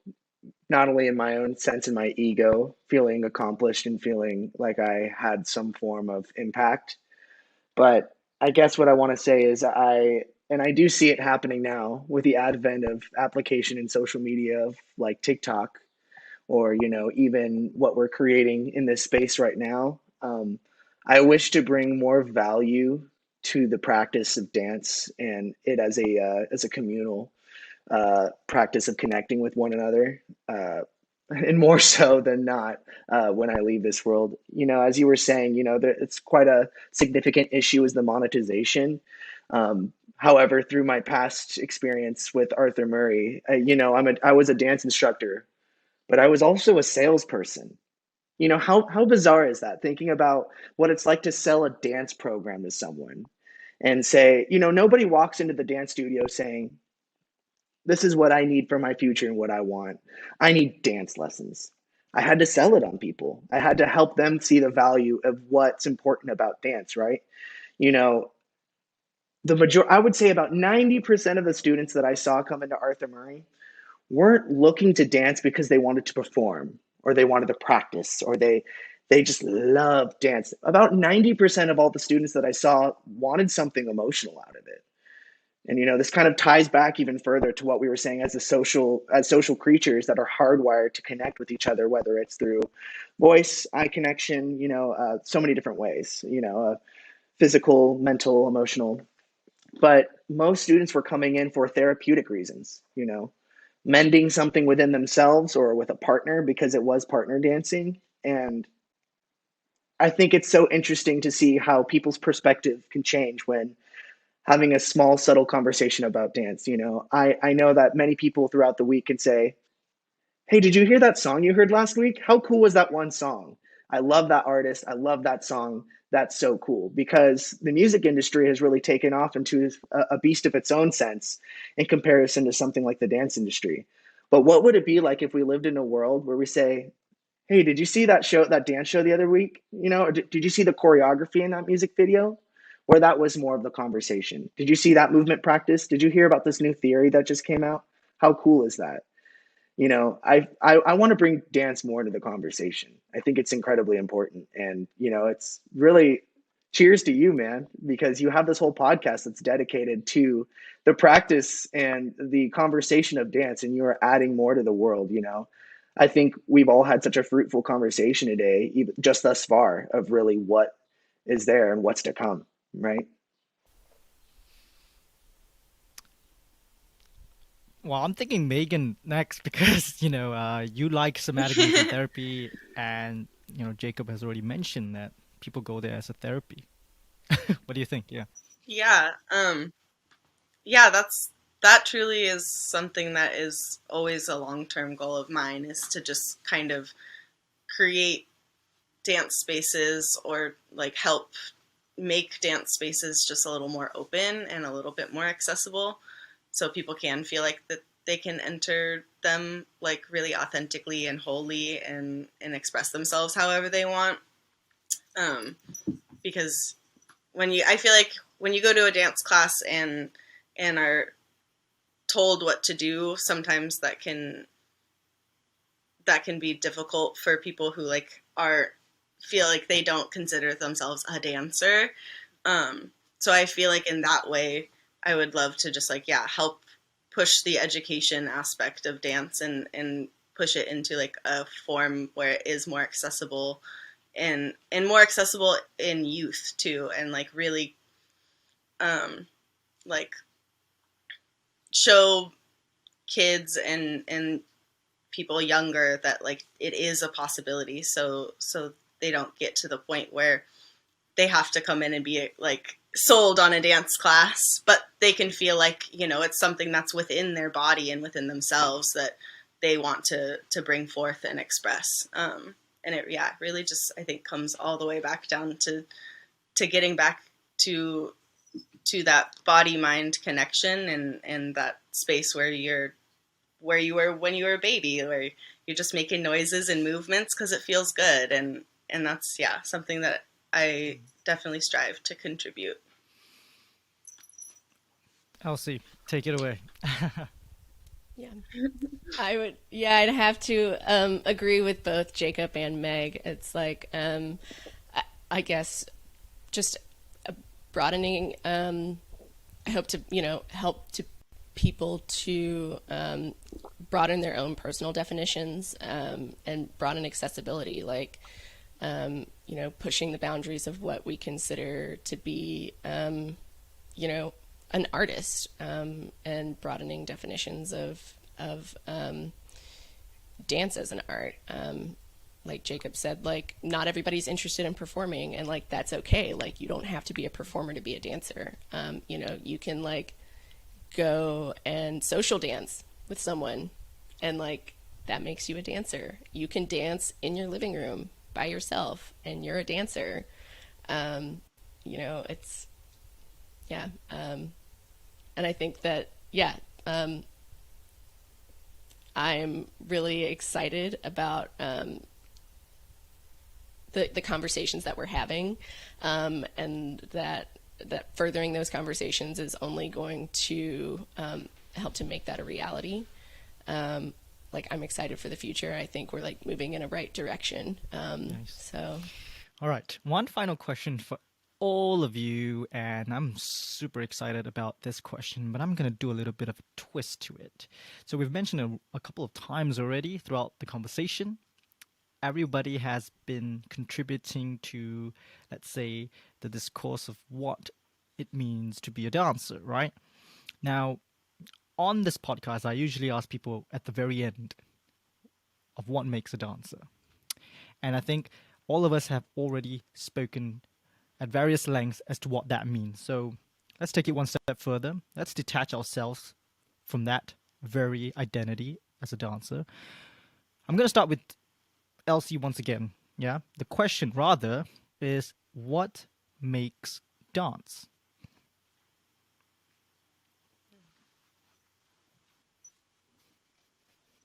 Not only in my own sense, in my ego, feeling accomplished and feeling like I had some form of impact. But I guess what I want to say is and I do see it happening now with the advent of application in social media of like TikTok, or even what we're creating in this space right now. I wish to bring more value to the practice of dance and it as a communal practice of connecting with one another, and more so than not when I leave this world. As you were saying, it's quite a significant issue is the monetization. However, through my past experience with Arthur Murray, I was a dance instructor, but I was also a salesperson. How bizarre is that? Thinking about what it's like to sell a dance program to someone and say, nobody walks into the dance studio saying, this is what I need for my future and what I want. I need dance lessons. I had to sell it on people. I had to help them see the value of what's important about dance, right? You know, I would say about 90% of the students that I saw come into Arthur Murray weren't looking to dance because they wanted to perform or they wanted to practice or they just loved dance. About 90% of all the students that I saw wanted something emotional out of it. And this kind of ties back even further to what we were saying as social creatures that are hardwired to connect with each other, whether it's through voice, eye connection, so many different ways, physical, mental, emotional. But most students were coming in for therapeutic reasons, mending something within themselves or with a partner because it was partner dancing. And I think it's so interesting to see how people's perspective can change when having a small, subtle conversation about dance. I know that many people throughout the week can say, hey, did you hear that song you heard last week? How cool was that one song? I love that artist. I love that song. That's so cool, because the music industry has really taken off into a beast of its own sense in comparison to something like the dance industry. But what would it be like if we lived in a world where we say, hey, did you see that dance show the other week? Or did you see the choreography in that music video? Where that was more of the conversation. Did you see that movement practice? Did you hear about this new theory that just came out? How cool is that? I want to bring dance more into the conversation. I think it's incredibly important. And, it's really cheers to you, man, because you have this whole podcast that's dedicated to the practice and the conversation of dance, and you are adding more to the world. I think we've all had such a fruitful conversation today, even just thus far, of really what is there and what's to come, right? Well, I'm thinking Megan next because you like somatic movement therapy, and Jacob has already mentioned that people go there as a therapy. What do you think? Yeah. Yeah. Yeah, that truly is something that is always a long-term goal of mine, is to just kind of create dance spaces, or like help make dance spaces just a little more open and a little bit more accessible, so people can feel like that they can enter them like really authentically and wholly, and express themselves however they want. Because I feel like when you go to a dance class and are told what to do, sometimes that can be difficult for people who feel like they don't consider themselves a dancer. So I feel like in that way, I would love to just help push the education aspect of dance, and push it into like a form where it is more accessible, and more accessible in youth too, and like really like show kids and people younger that like it is a possibility, so they don't get to the point where they have to come in and be like sold on a dance class, but they can feel like it's something that's within their body and within themselves that they want to bring forth and express. it, yeah, really just, I think, comes all the way back down to getting back to that body mind connection, and that space where you were when you were a baby, where you're just making noises and movements because it feels good. And that's, yeah, something that I definitely strive to contribute. Elsie, take it away. Yeah. I'd have to agree with both Jacob and Meg. It's like, I guess just broadening, I hope to, help to people to broaden their own personal definitions, and broaden accessibility, like, pushing the boundaries of what we consider to be, an artist, and broadening definitions of dance as an art. Like Jacob said, like, not everybody's interested in performing, and like that's okay. Like, you don't have to be a performer to be a dancer. You can like go and social dance with someone, and like that makes you a dancer. You can dance in your living room by yourself, and you're a dancer. It's yeah. And I think that, yeah, I'm really excited about the conversations that we're having, and that furthering those conversations is only going to help to make that a reality. Like, I'm excited for the future. I think we're like moving in a right direction. Nice. So, All right, one final question for all of you, and I'm super excited about this question, but I'm going to do a little bit of a twist to it. So we've mentioned a couple of times already throughout the conversation. Everybody has been contributing to, let's say, the discourse of what it means to be a dancer, right? Now, on this podcast, I usually ask people at the very end of what makes a dancer. And I think all of us have already spoken at various lengths as to what that means. So let's take it one step further. Let's detach ourselves from that very identity as a dancer. I'm going to start with Elsie once again. Yeah. The question rather is, what makes dance?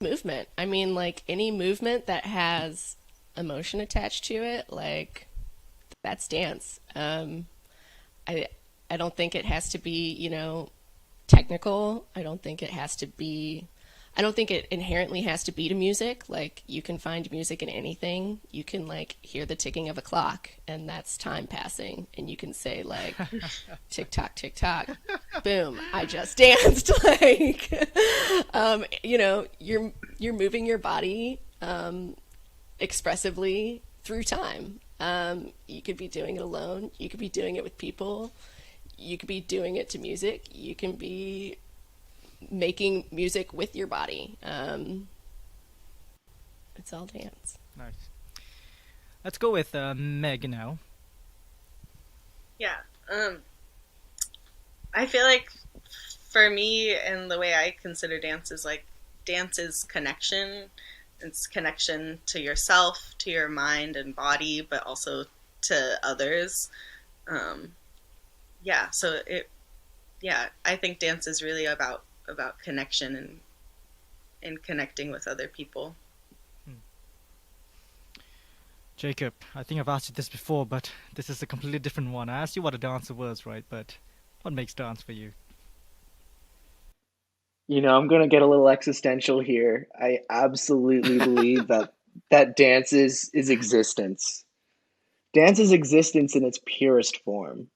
movement. I mean, like any movement that has emotion attached to it, like that's dance. I I don't think it has to be, technical. I don't think it inherently has to be to music. Like, you can find music in anything. You can like hear the ticking of a clock, and that's time passing, and you can say like tick tock tick tock, boom, I just danced. Like, you're moving your body expressively through time. You could be doing it alone. You could be doing it with people. You could be doing it to music. You can be making music with your body. It's all dance. Nice. Let's go with Meg now. Yeah. I feel like for me, and the way I consider dance is like, dance is connection. It's connection to yourself, to your mind and body, but also to others. I think dance is really about connection and connecting with other people. Jacob, I think I've asked you this before, but this is a completely different one. I asked you what a dancer was, right? But what makes dance for you? I'm going to get a little existential here. I absolutely believe that dance is existence. Dance is existence in its purest form.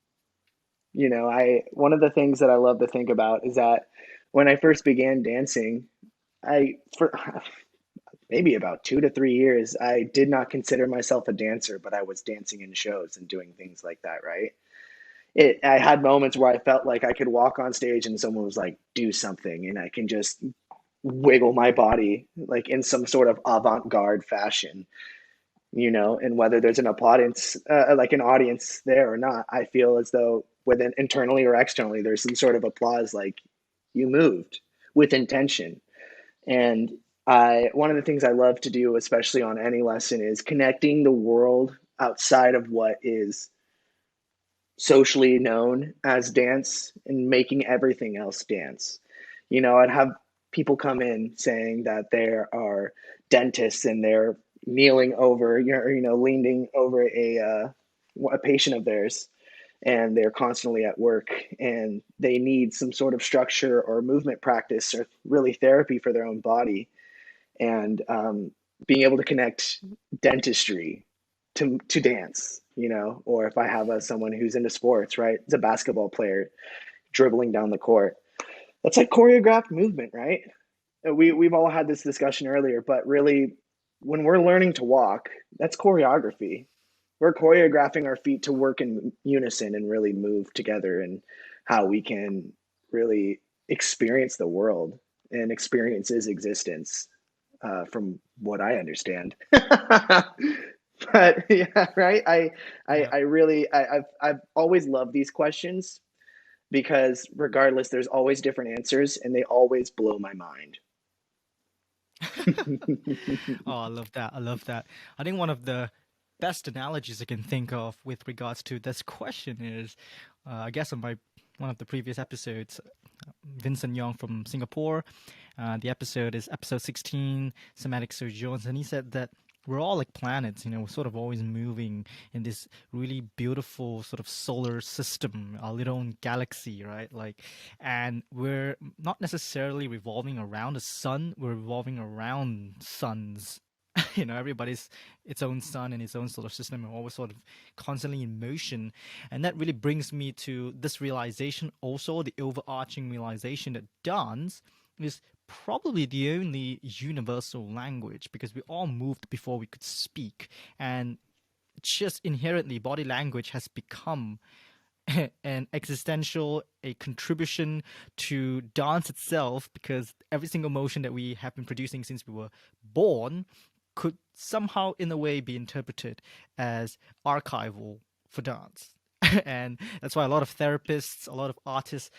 I one of the things that I love to think about is that when I first began dancing, for maybe about 2 to 3 years, I did not consider myself a dancer, but I was dancing in shows and doing things like that, right? I had moments where I felt like I could walk on stage and someone was like, do something, and I can just wiggle my body like in some sort of avant-garde fashion, and whether there's an audience, like an audience there or not, I feel as though within internally or externally, there's some sort of applause, like you moved with intention. And I one of the things I love to do, especially on any lesson, is connecting the world outside of what is socially known as dance and making everything else dance. I'd have people come in saying that there are dentists and they're kneeling over, leaning over a patient of theirs, and they're constantly at work and they need some sort of structure or movement practice or really therapy for their own body. And being able to connect dentistry to dance, or if I have someone who's into sports, right? It's a basketball player dribbling down the court. That's like choreographed movement, right? We've all had this discussion earlier, but really, when we're learning to walk, that's choreography. We're choreographing our feet to work in unison and really move together, and how we can really experience the world and experience its existence, from what I understand. But yeah, right. Yeah. I really, I've always loved these questions because regardless, there's always different answers and they always blow my mind. Oh, I love that. I love that. I think one of the best analogies I can think of with regards to this question is, I guess on my one of the previous episodes, Vincent Young from Singapore. The episode is episode 16, Somatic Sir Jones, and he said that we're all like planets, we're sort of always moving in this really beautiful sort of solar system, our little own galaxy, right? Like, and we're not necessarily revolving around the sun, we're revolving around suns. Everybody's its own sun and its own solar system, and always sort of constantly in motion. And that really brings me to this realization, also the overarching realization that dance is probably the only universal language, because we all moved before we could speak. And just inherently, body language has become an existential, a contribution to dance itself, because every single motion that we have been producing since we were born could somehow, in a way, be interpreted as archival for dance. And that's why a lot of therapists, a lot of artists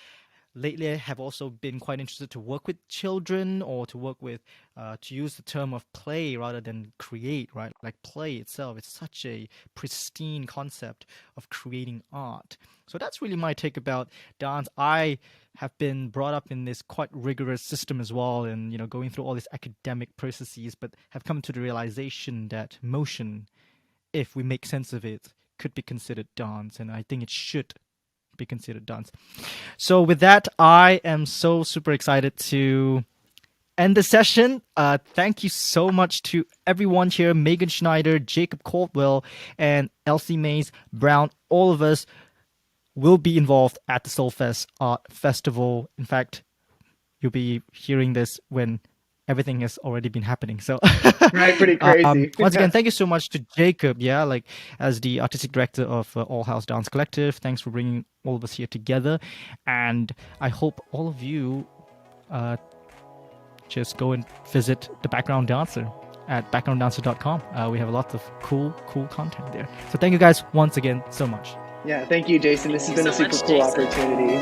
lately I have also been quite interested to work with children, or to work with, to use the term of play rather than create, right? Like play itself, it's such a pristine concept of creating art. So that's really my take about dance. I have been brought up in this quite rigorous system as well, and going through all these academic processes, but have come to the realization that motion, if we make sense of it, could be considered dance, and I think it should be considered dance. So with that, I am so super excited to end the session. Thank you so much to everyone here, Megan Schneider, Jacob Caldwell, and Elsie Mays Brown. All of us will be involved at the Soulfest Art Festival. In fact, you'll be hearing this when everything has already been happening. So Right, pretty crazy. once again, thank you so much to Jacob, like as the artistic director of All House Dance Collective. Thanks for bringing all of us here together, and I hope all of you just go and visit the Background Dancer at backgrounddancer.com. We have a lot of cool content there. So thank you guys once again so much. Yeah, thank you, Jason. This has been a super cool opportunity.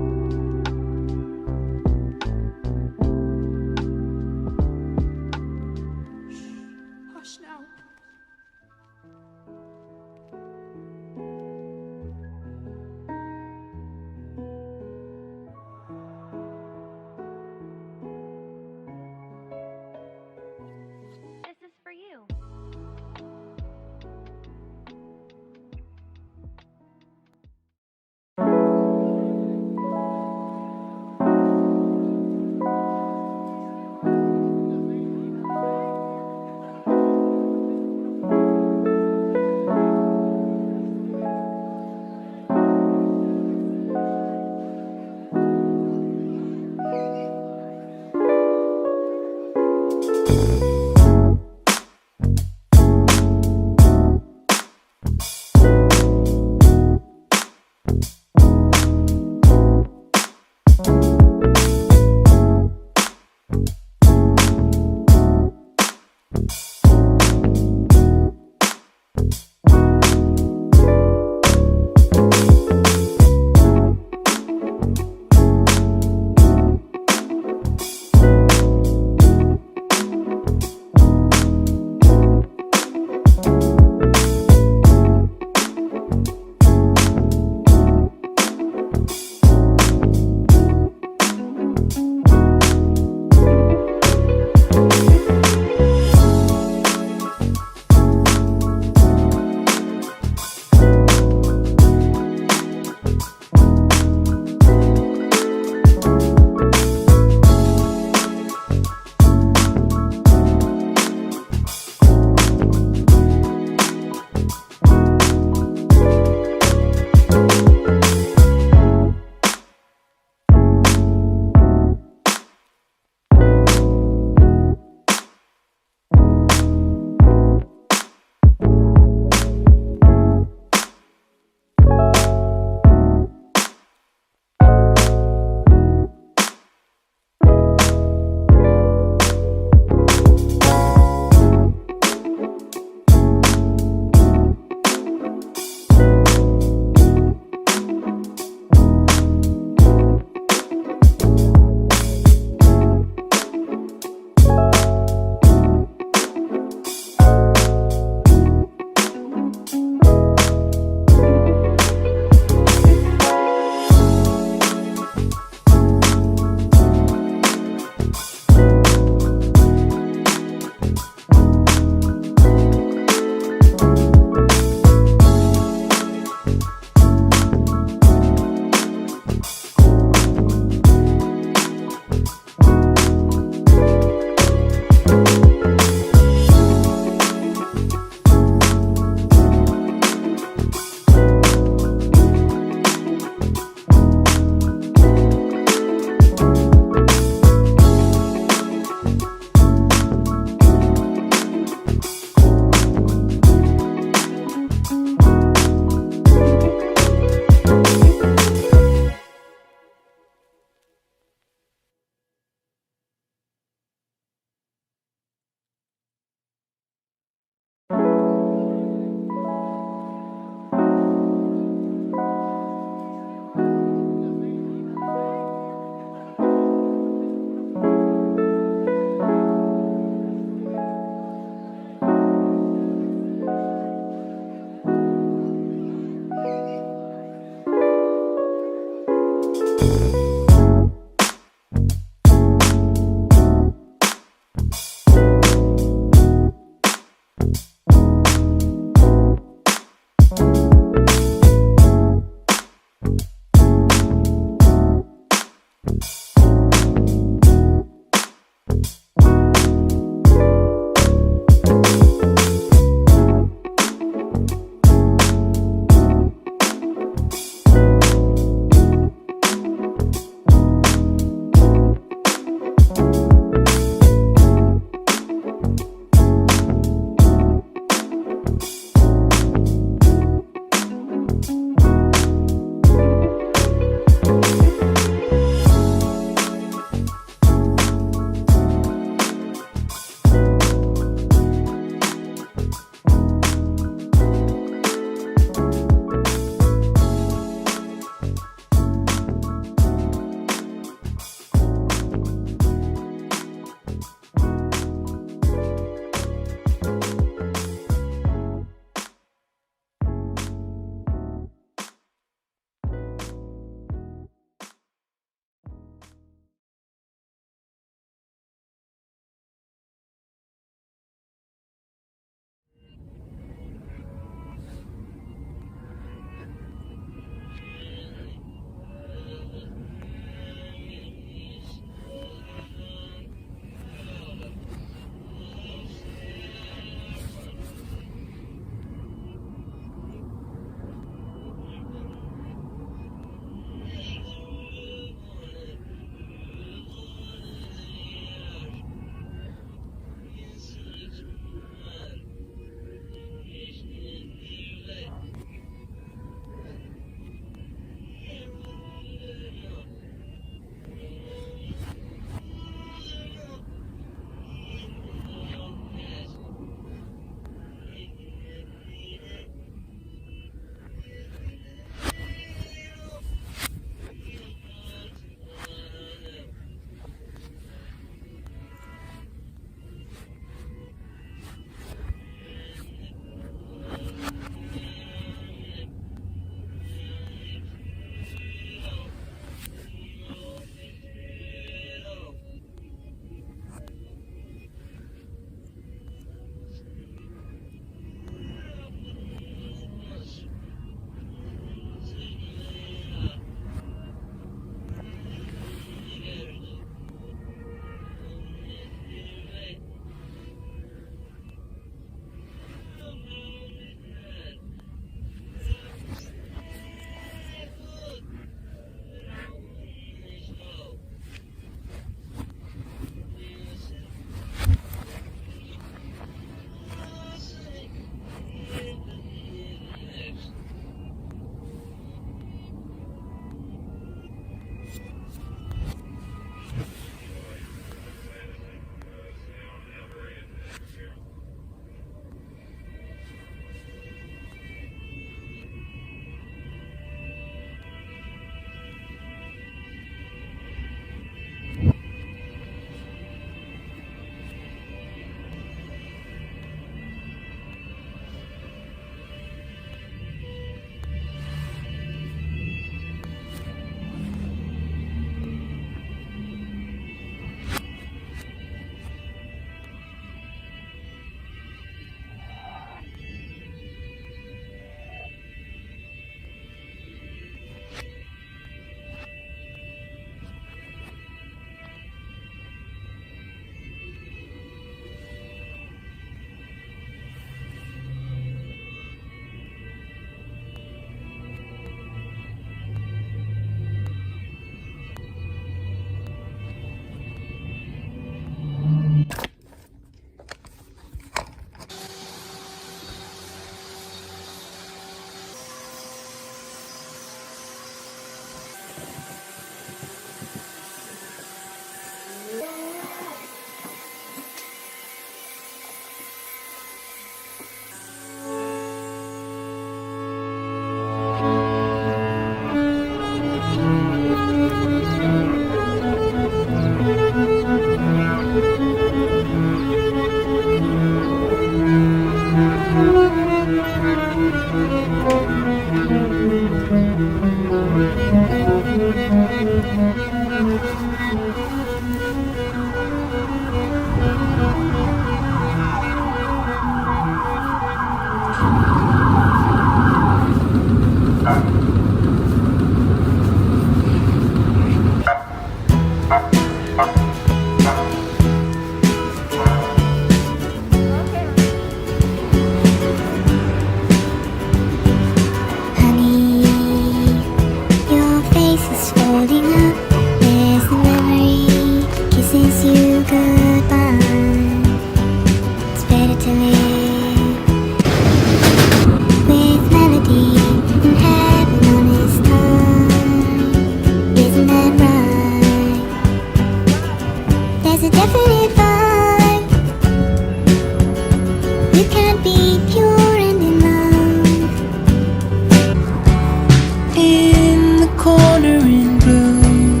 corner in blue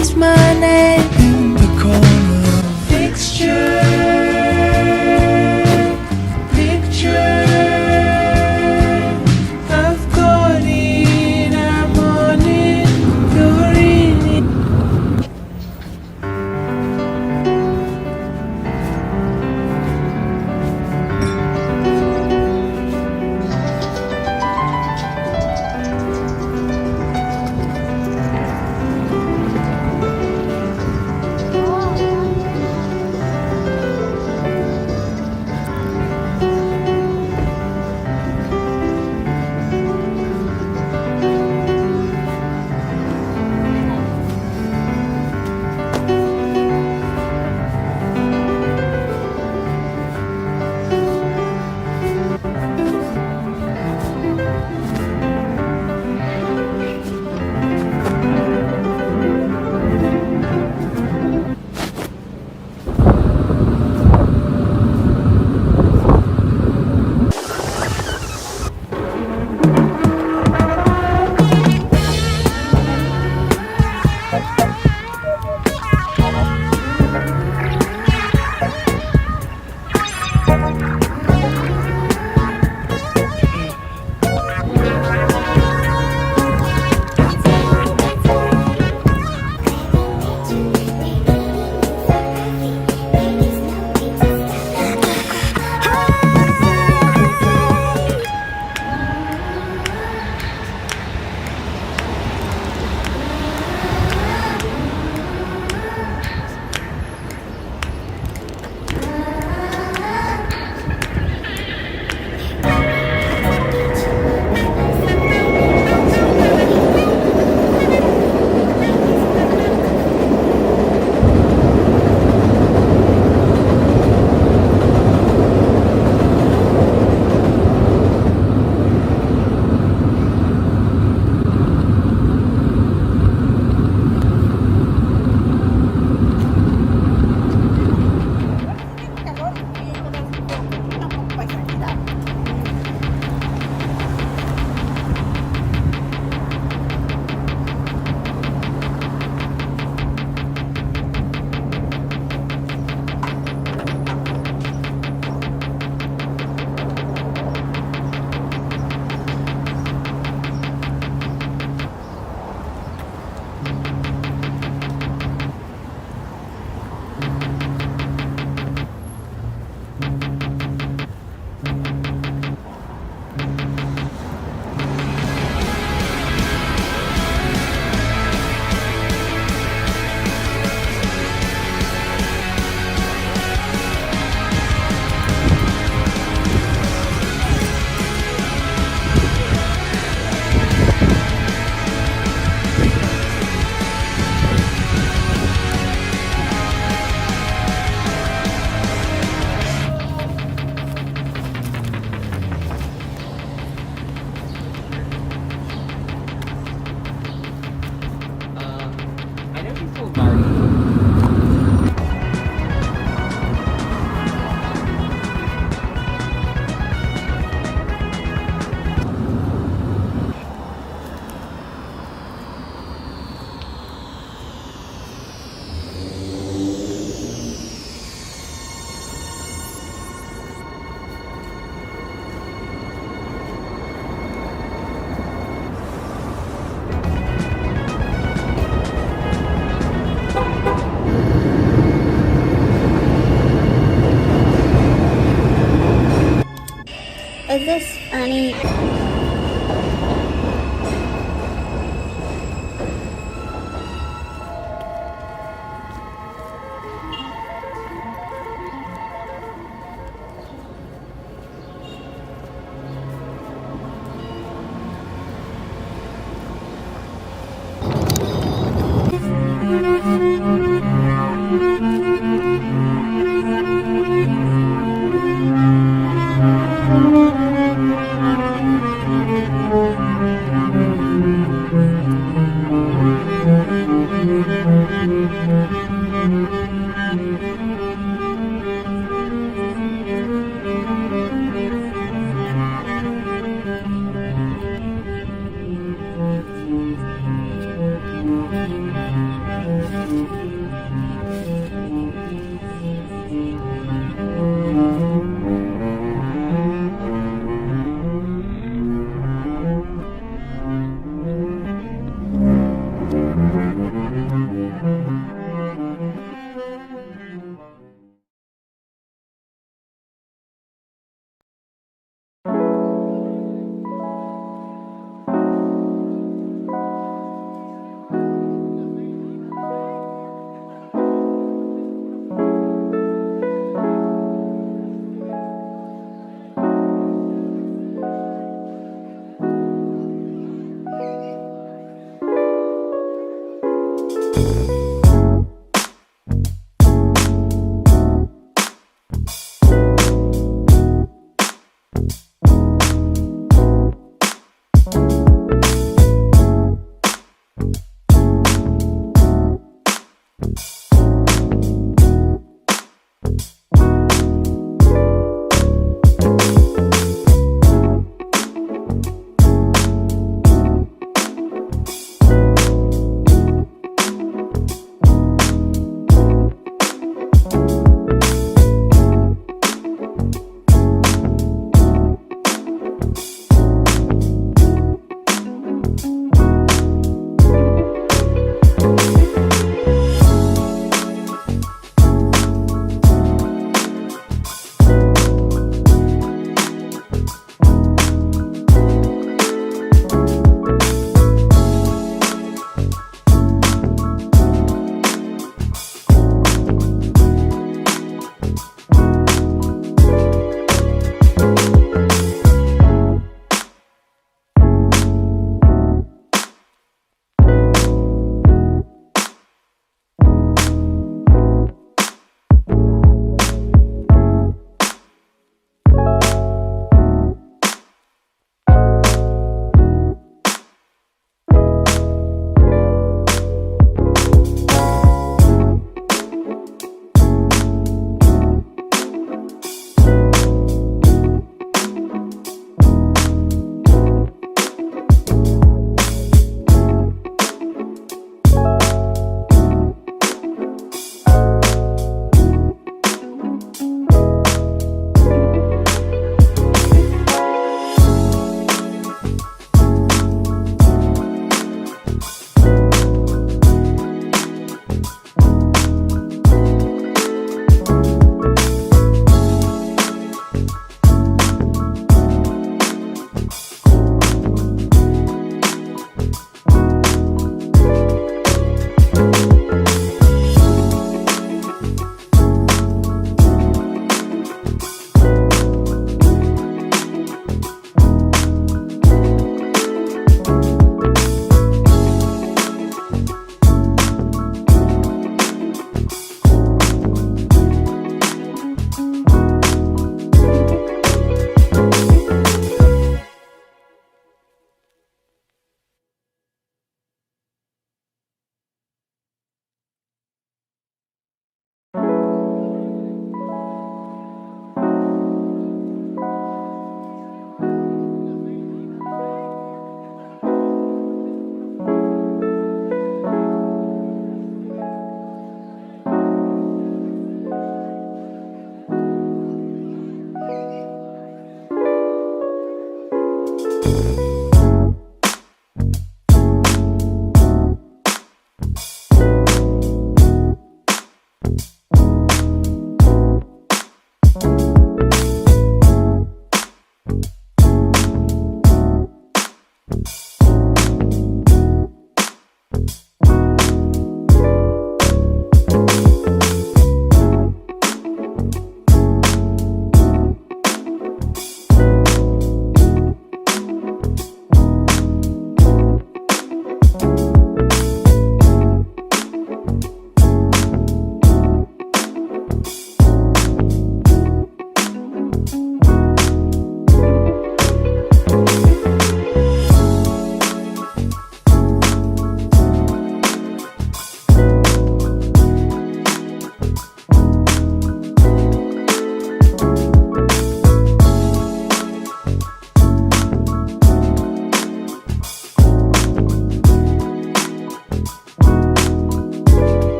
is my name in the corner. Picture, picture, I've got it, I'm on it, you're in it. Is this funny?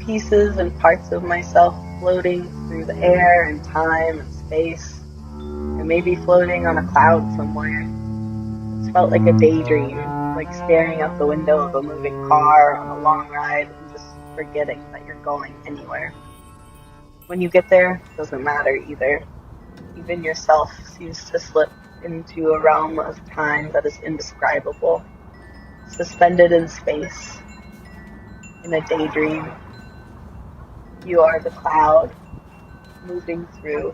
pieces and parts of myself floating through the air and time and space, and maybe floating on a cloud somewhere. It's felt like a daydream, like staring out the window of a moving car on a long ride and just forgetting that you're going anywhere. When you get there, it doesn't matter either. Even yourself seems to slip into a realm of time that is indescribable, suspended in space, in a daydream. You are the cloud moving through.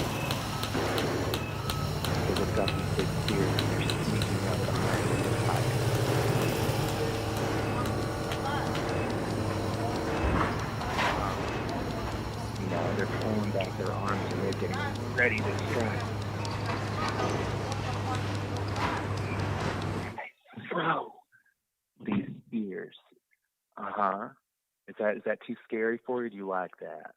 ready to strike. Throw these spears. Uh-huh. Is that too scary for you? Do you like that?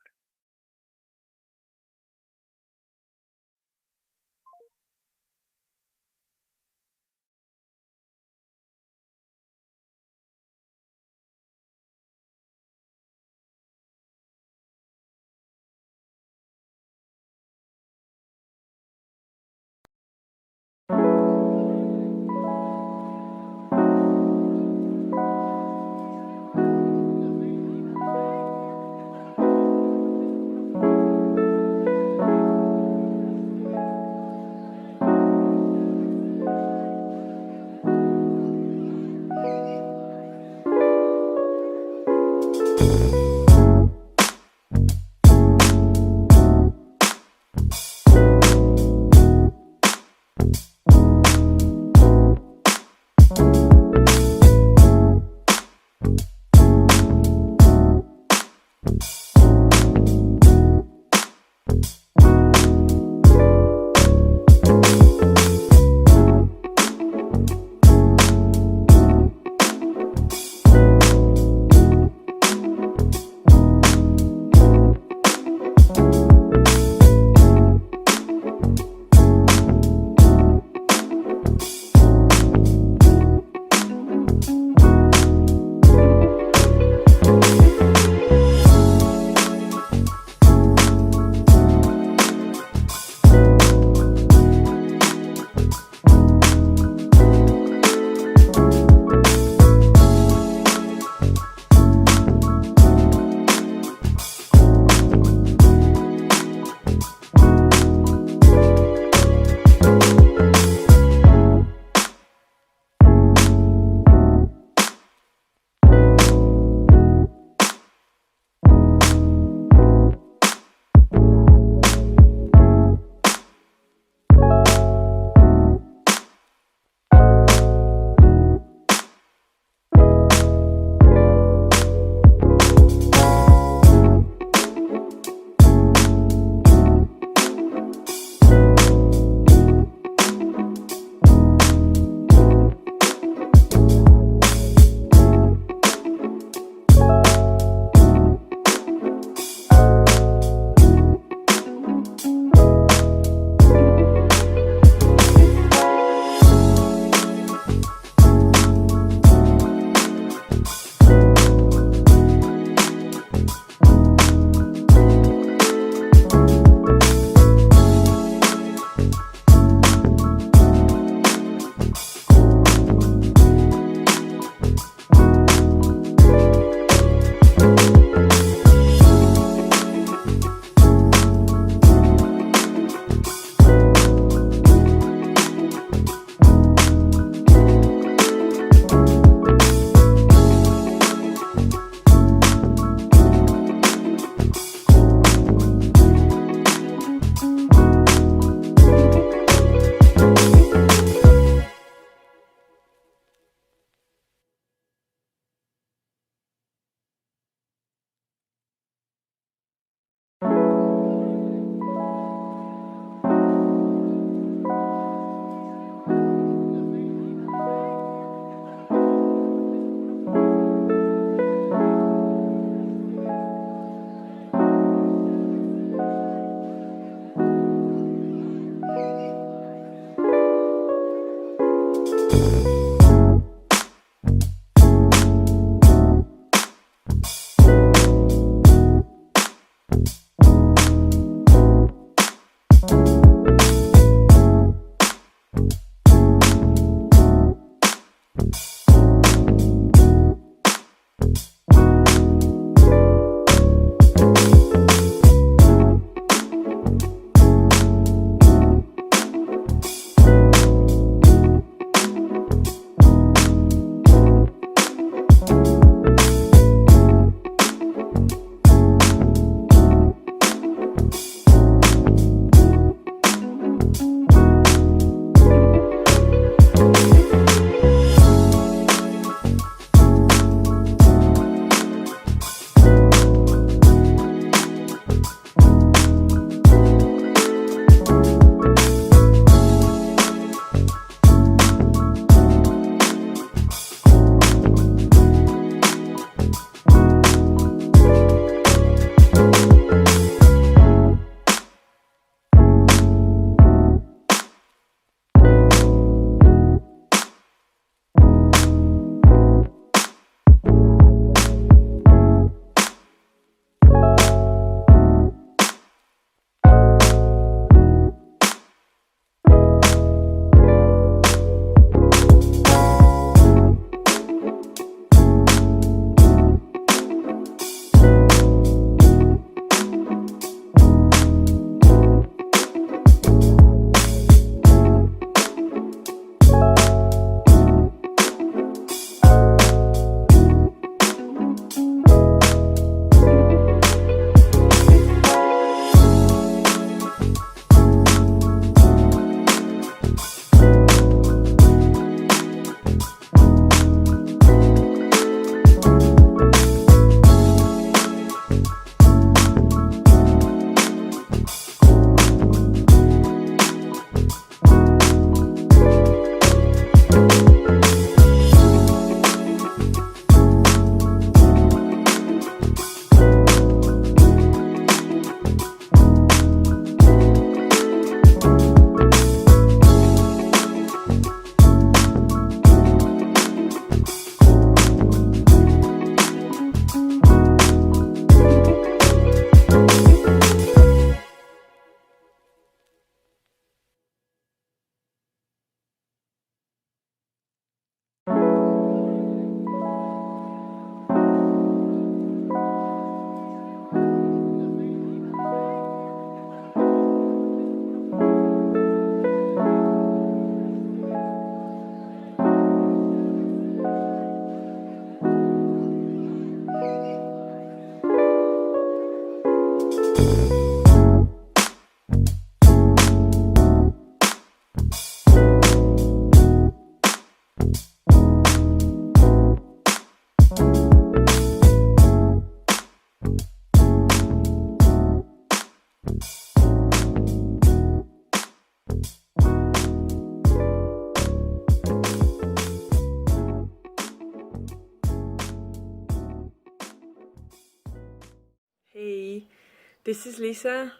This is Lisa,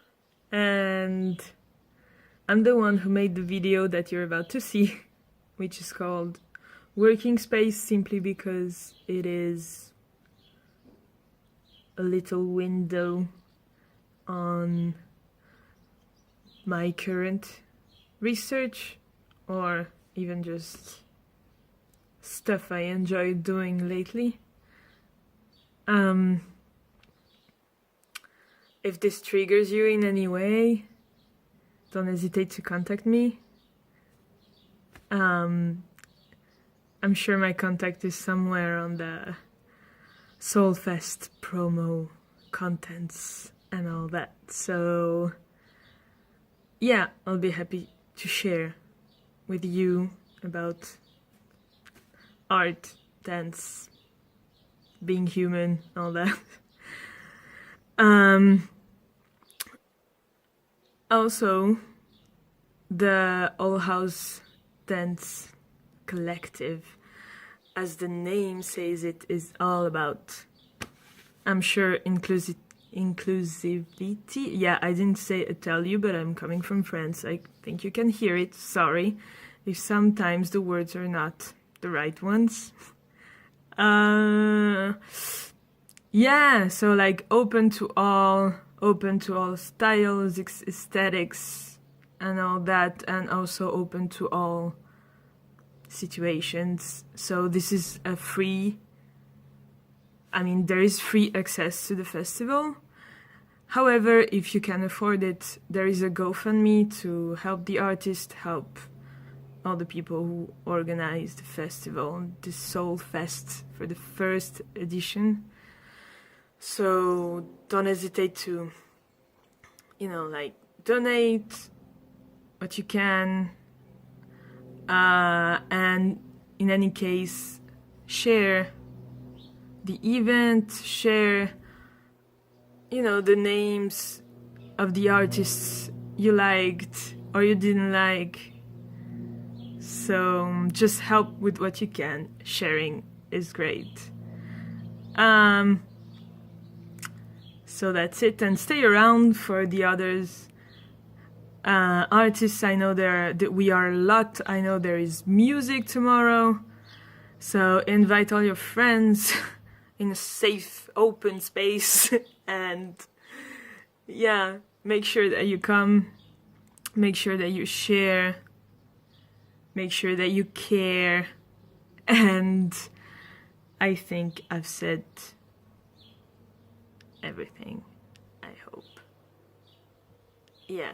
and I'm the one who made the video that you're about to see, which is called Working Space, simply because it is a little window on my current research, or even just stuff I enjoy doing lately. If this triggers you in any way, don't hesitate to contact me. I'm sure my contact is somewhere on the Soulfest promo contents and all that. So yeah, I'll be happy to share with you about art, dance, being human, all that. Also, the All House Dance Collective, as the name says, it is all about, I'm sure, inclusivity. Yeah, I didn't tell you, but I'm coming from France. I think you can hear it. Sorry if sometimes the words are not the right ones. Yeah, so like open to all styles, aesthetics, and all that, and also open to all situations. So this is there is free access to the festival. However, if you can afford it, there is a GoFundMe to help the artist, help all the people who organize the festival, the Soul Fest for the first edition. So don't hesitate to, donate what you can. And in any case, share the event, share, the names of the artists you liked or you didn't like. So just help with what you can. Sharing is great. So that's it, and stay around for the others. Artists, I know we are a lot. I know there is music tomorrow. So invite all your friends in a safe, open space. And yeah, make sure that you come. Make sure that you share. Make sure that you care. And I think I've said everything, I hope. Yeah.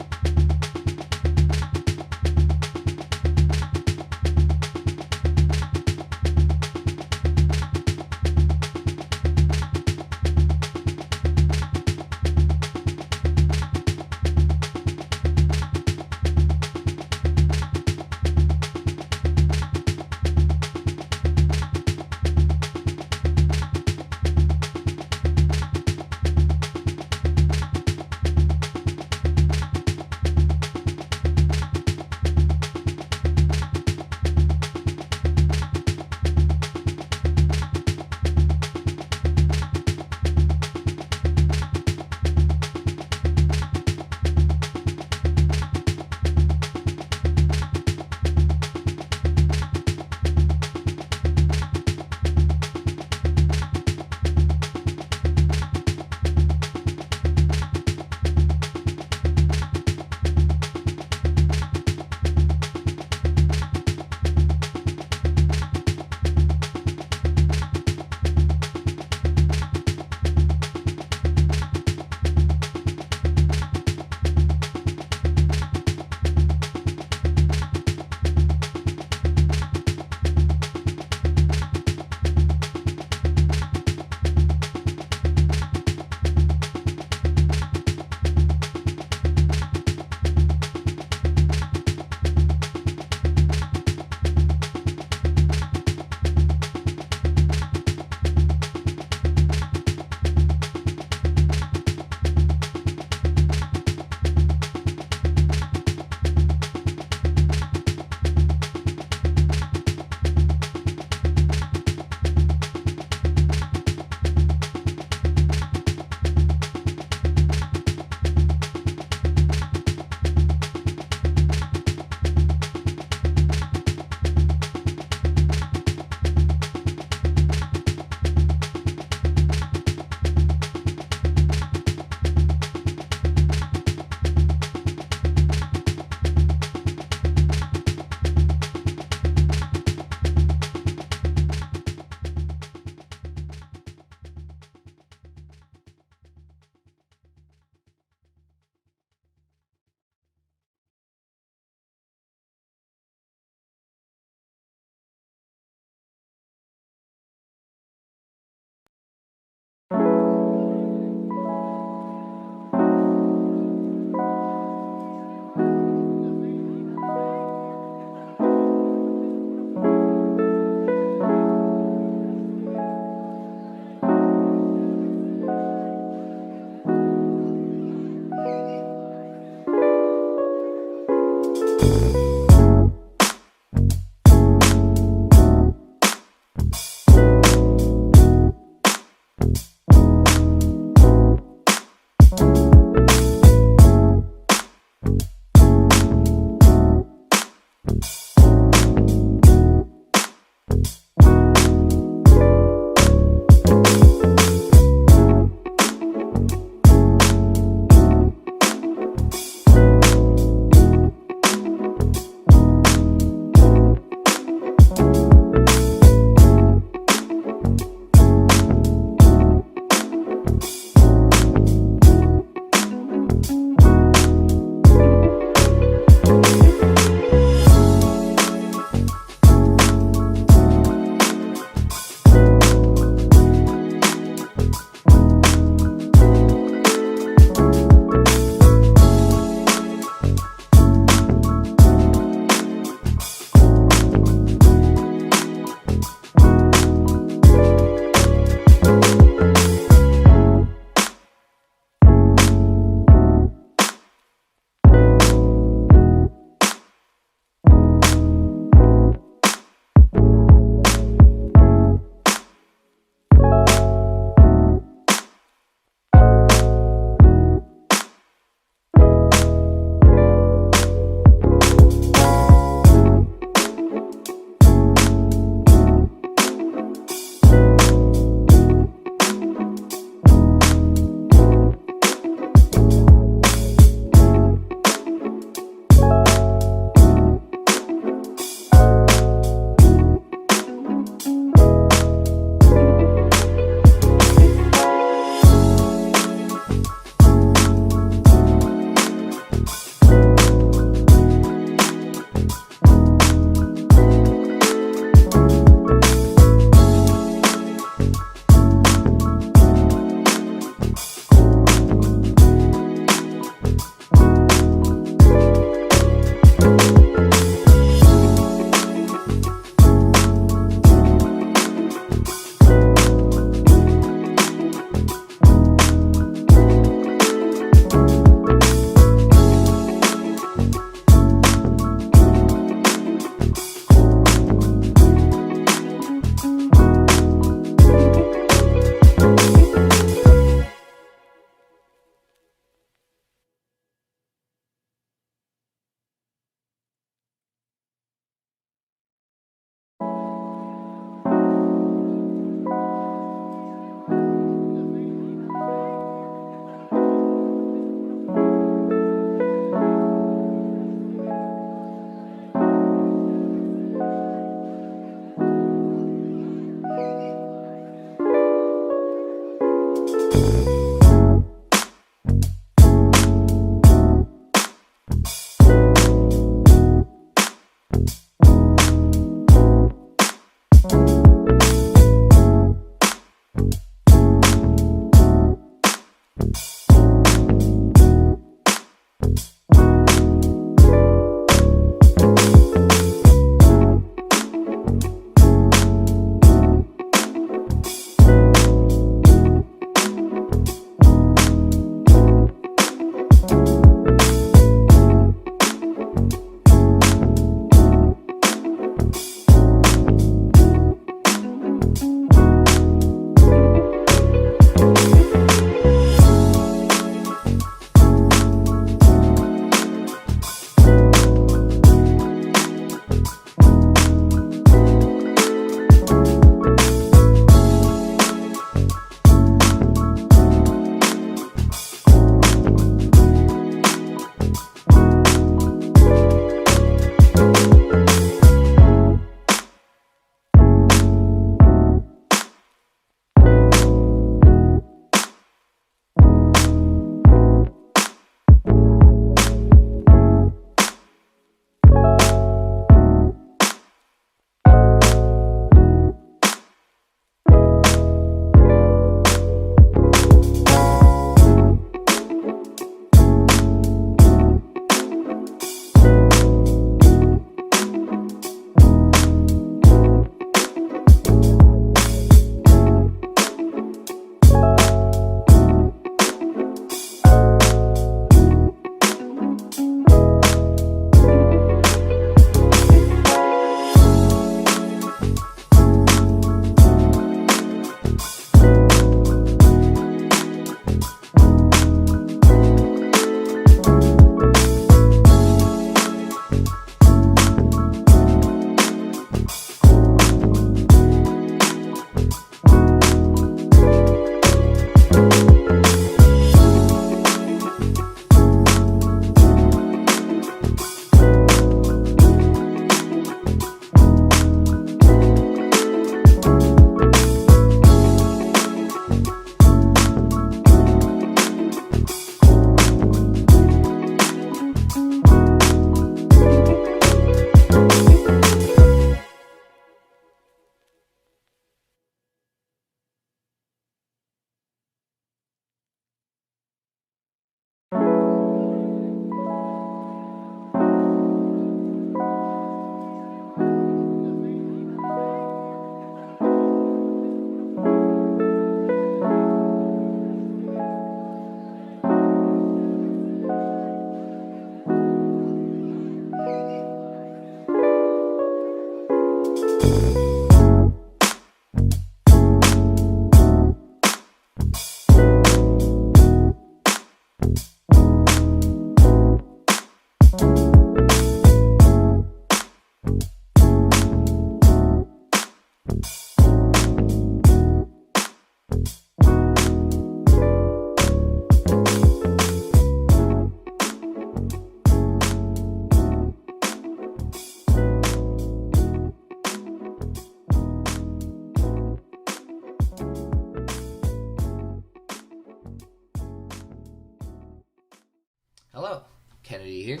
Kennedy here.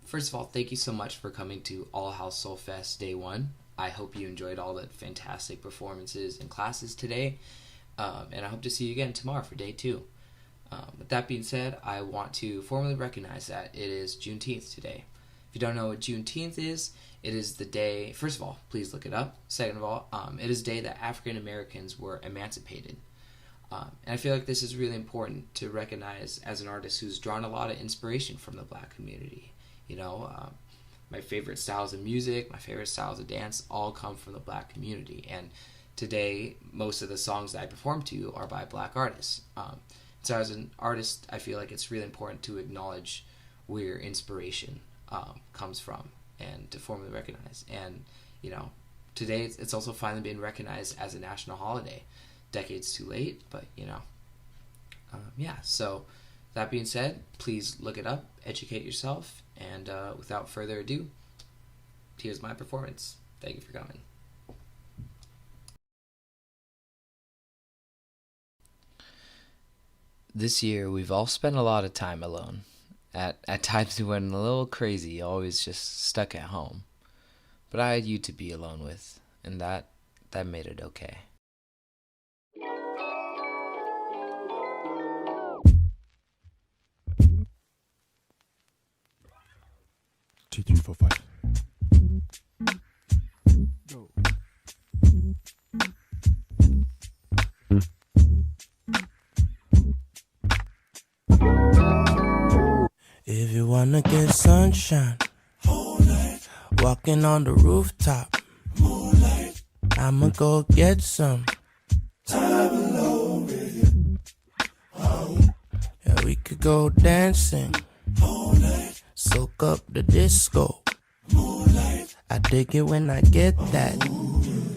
First of all, thank you so much for coming to All House Soul Fest Day 1. I hope you enjoyed all the fantastic performances and classes today, and I hope to see you again tomorrow for Day 2. With that being said, I want to formally recognize that it is Juneteenth today. If you don't know what Juneteenth is, it is the day, first of all, please look it up. Second of all, it is the day that African Americans were emancipated. And I feel like this is really important to recognize as an artist who's drawn a lot of inspiration from the Black community. My favorite styles of music, my favorite styles of dance all come from the Black community. And today, most of the songs that I perform to are by Black artists. So as an artist, I feel like it's really important to acknowledge where inspiration comes from and to formally recognize. And, today it's also finally been recognized as a national holiday. Decades too late, but, So that being said, please look it up, educate yourself, and without further ado, here's my performance. Thank you for coming. This year, we've all spent a lot of time alone. At times we went a little crazy, always just stuck at home. But I had you to be alone with, and that made it okay. Two, three, four, five. Go. If you wanna get sunshine, walking on the rooftop, I'ma go get some. Time alone with you. Yeah, we could go dancing, soak up the disco. I dig it when I get that.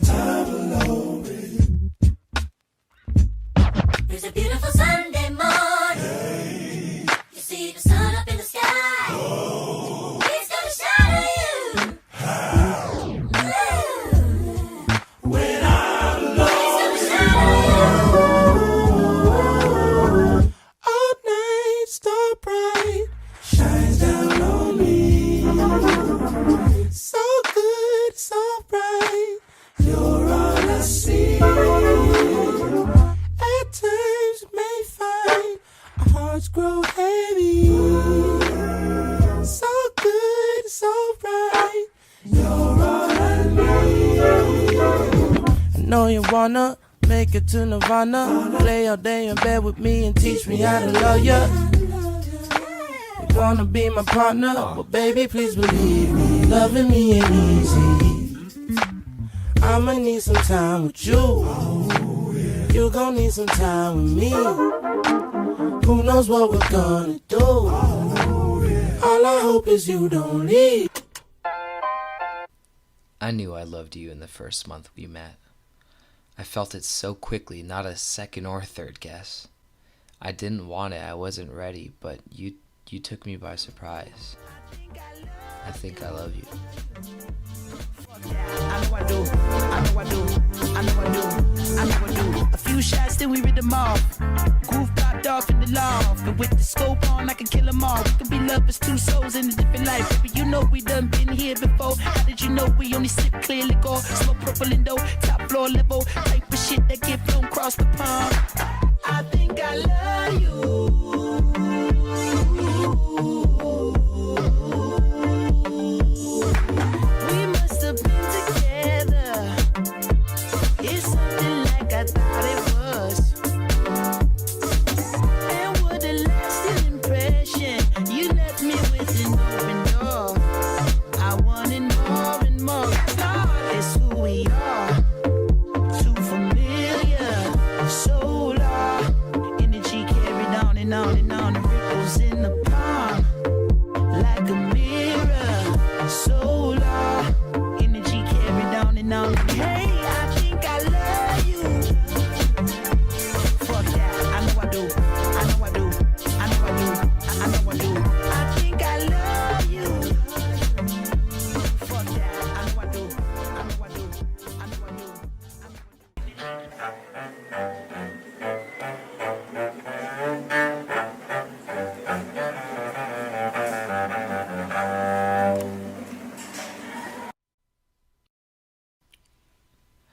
Time alone with you. It's a beautiful Sunday morning. You see the sun up in the sky. He's gonna shine on you. When I'm alone, He's gonna shine on you. all night star bright shines down on me. So good, so bright, you're all I see. At times may find our hearts grow heavy. So good, so bright, you're all I need. I know you wanna make it to Nirvana. Play all day in bed with me and teach me how to love ya. You wanna be my partner, but baby, please believe me, loving me ain't easy. I'ma need some time with you. You gon' need some time with me. Who knows what we're gonna do? All I hope is you don't leave. I knew I loved you in the first month we met. I felt it so quickly, not a second or third guess. I didn't want it, I wasn't ready, but you took me by surprise. I think I love you. I know I do, I know I do, I know I do, I know I do. A few shots, then we rid them off. Groove popped off in the loft. And with the scope on, I can kill them all. We can be lovers, two souls in a different life. Baby, you know we done been here before. How did you know we only sip clear liquor? Smoke purple Indo, top floor level. Type of shit that get flown across the pond. I think I love you. We must have been together. It's something like I thought it was. And what a lasting impression. You left me with an open door. I wanted more and more. It's who we are. Too familiar. Solar energy carried on.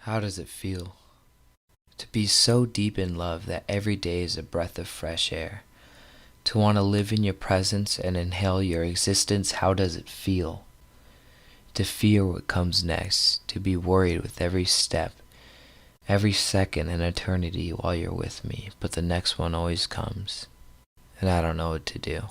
How does it feel to be so deep in love that every day is a breath of fresh air? To want to live in your presence and inhale your existence, how does it feel? To fear what comes next, to be worried with every step, every second an eternity while you're with me, but the next one always comes, and I don't know what to do.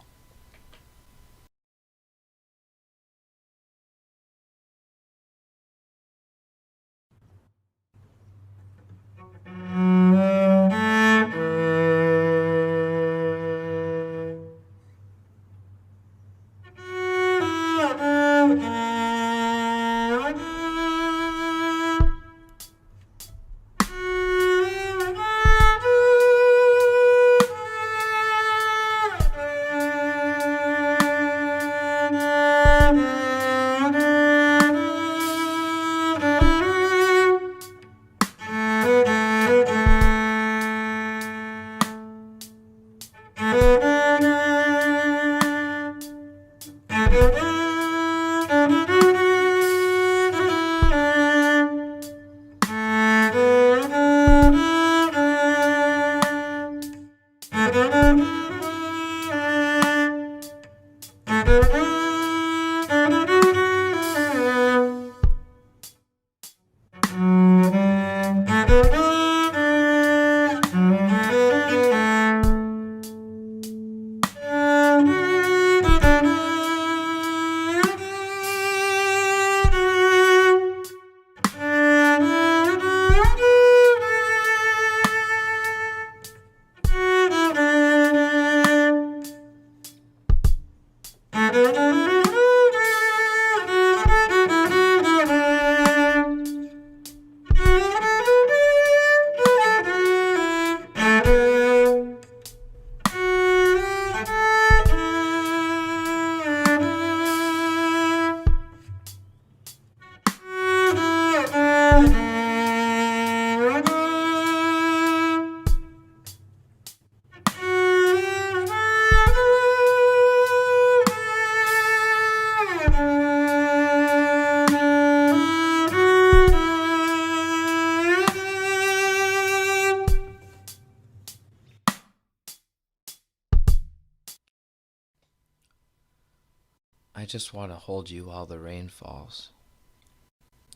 I just want to hold you while the rain falls.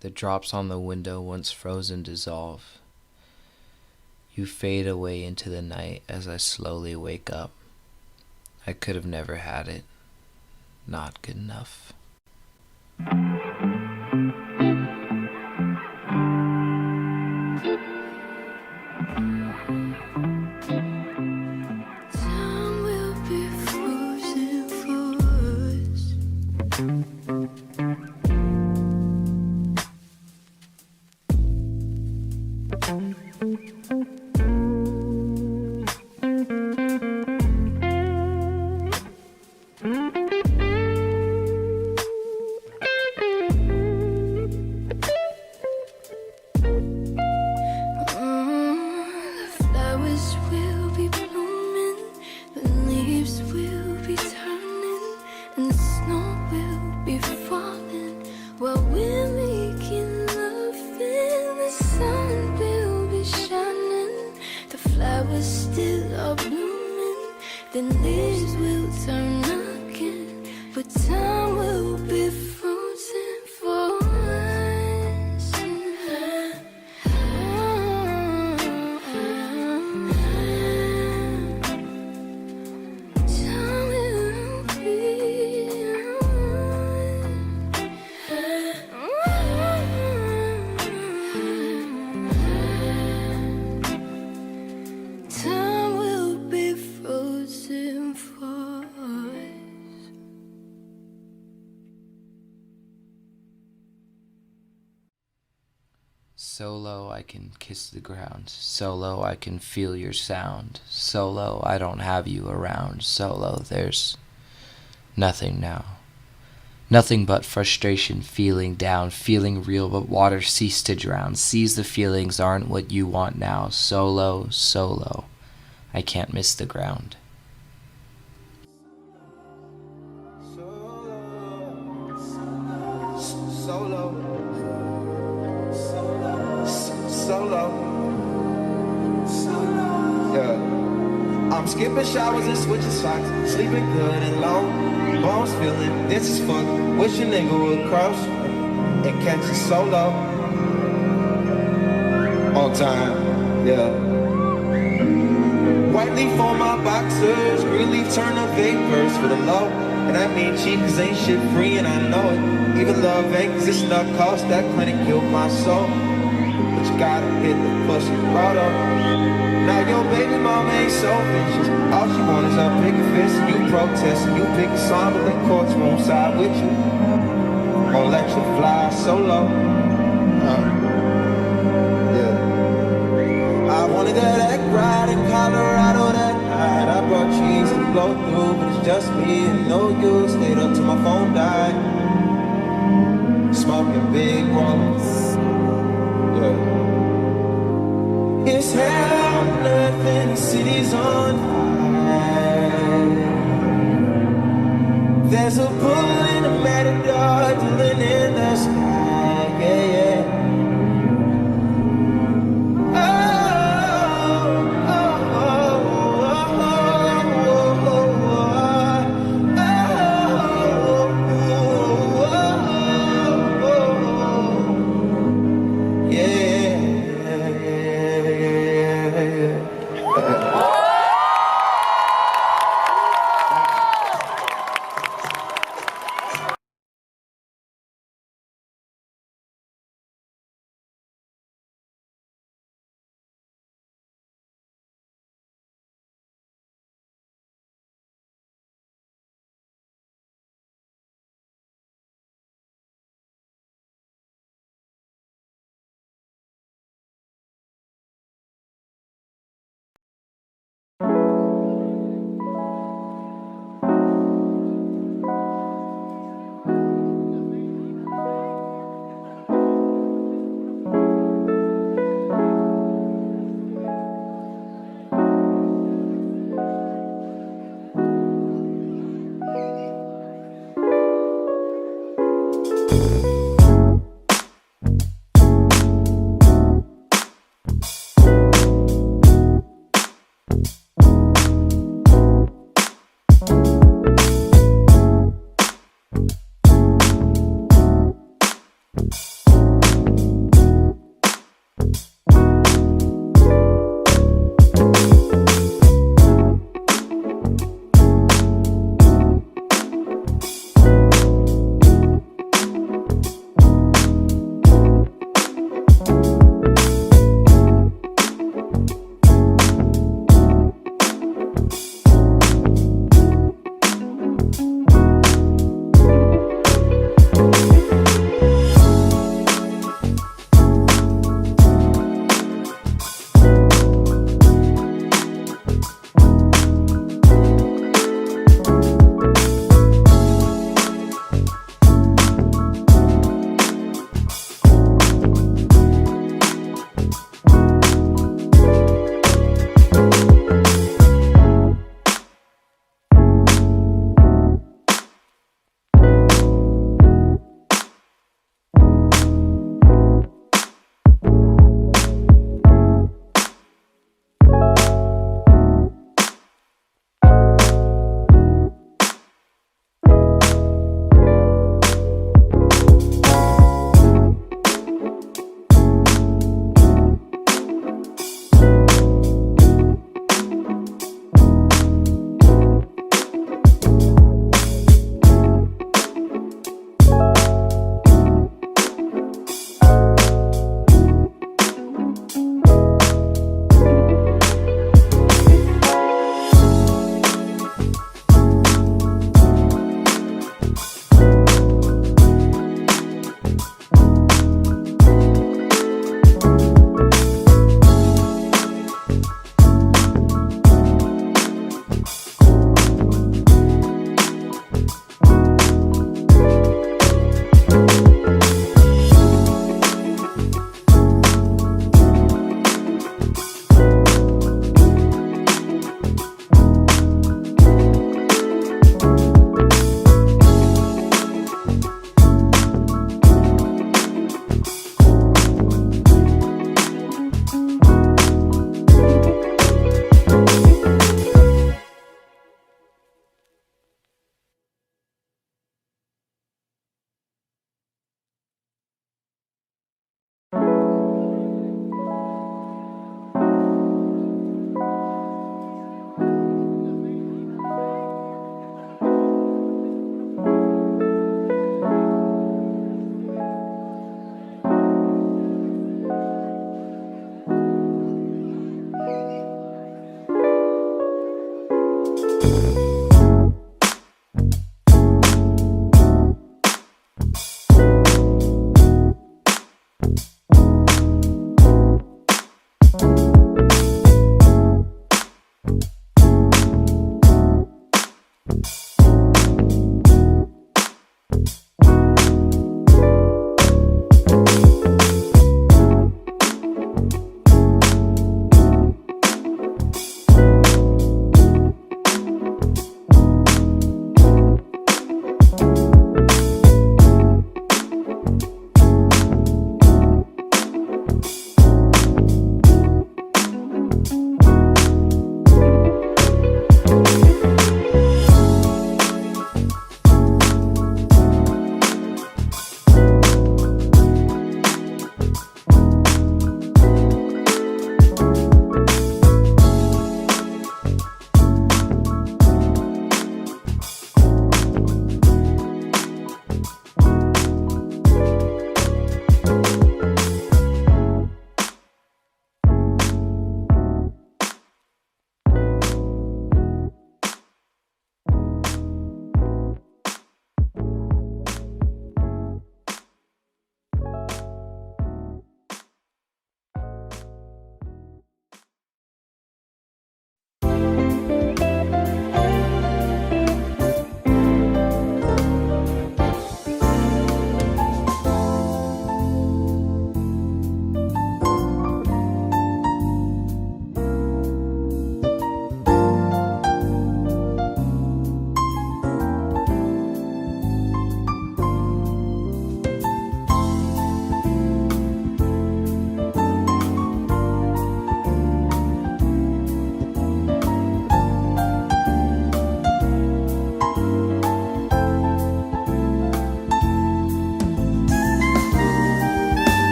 The drops on the window once frozen dissolve. You fade away into the night as I slowly wake up. I could have never had it. Not good enough. Time will be frozen for us. The flowers will be blooming, the leaves will be turning, and the snow will be falling while we're making love. And the sun will be shining, the flowers still are blooming, the leaves will turn again, but time will be frozen for us. Time will Time will be frozen for us. Solo, I can kiss the ground. Solo, I can feel your sound. Solo, I don't have you around. Solo, there's nothing now. Nothing but frustration, feeling down, feeling real, but water ceased to drown. Sees the feelings aren't what you want now. Solo, solo, I can't miss the ground. Solo. solo. Yeah. I'm skipping showers and switching socks, sleeping good and long. Bones feeling this is fuck. Wish a nigga would cross and catch a solo. On time, yeah. White leaf on my boxers, green leaf turn up vapors for the low. And I mean cheap cause ain't shit free and I know it. Even love ain't cause it's not cost, that clinic killed my soul. But you gotta hit the pussy brought up. Now your baby mama ain't so vicious. All she want is her picket fist and you protest. And you pick a song but the courts won't side with you. Won't let you fly solo. Yeah. I wanted that ride in Colorado that night. I brought cheese to blow through, but it's just me and no you. Stayed up till my phone died. Smoking big rolls. Yeah. It's hell on earth and the city's on fire. There's a bull in a matador dueling in the sky. Yeah, yeah.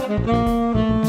Thank you.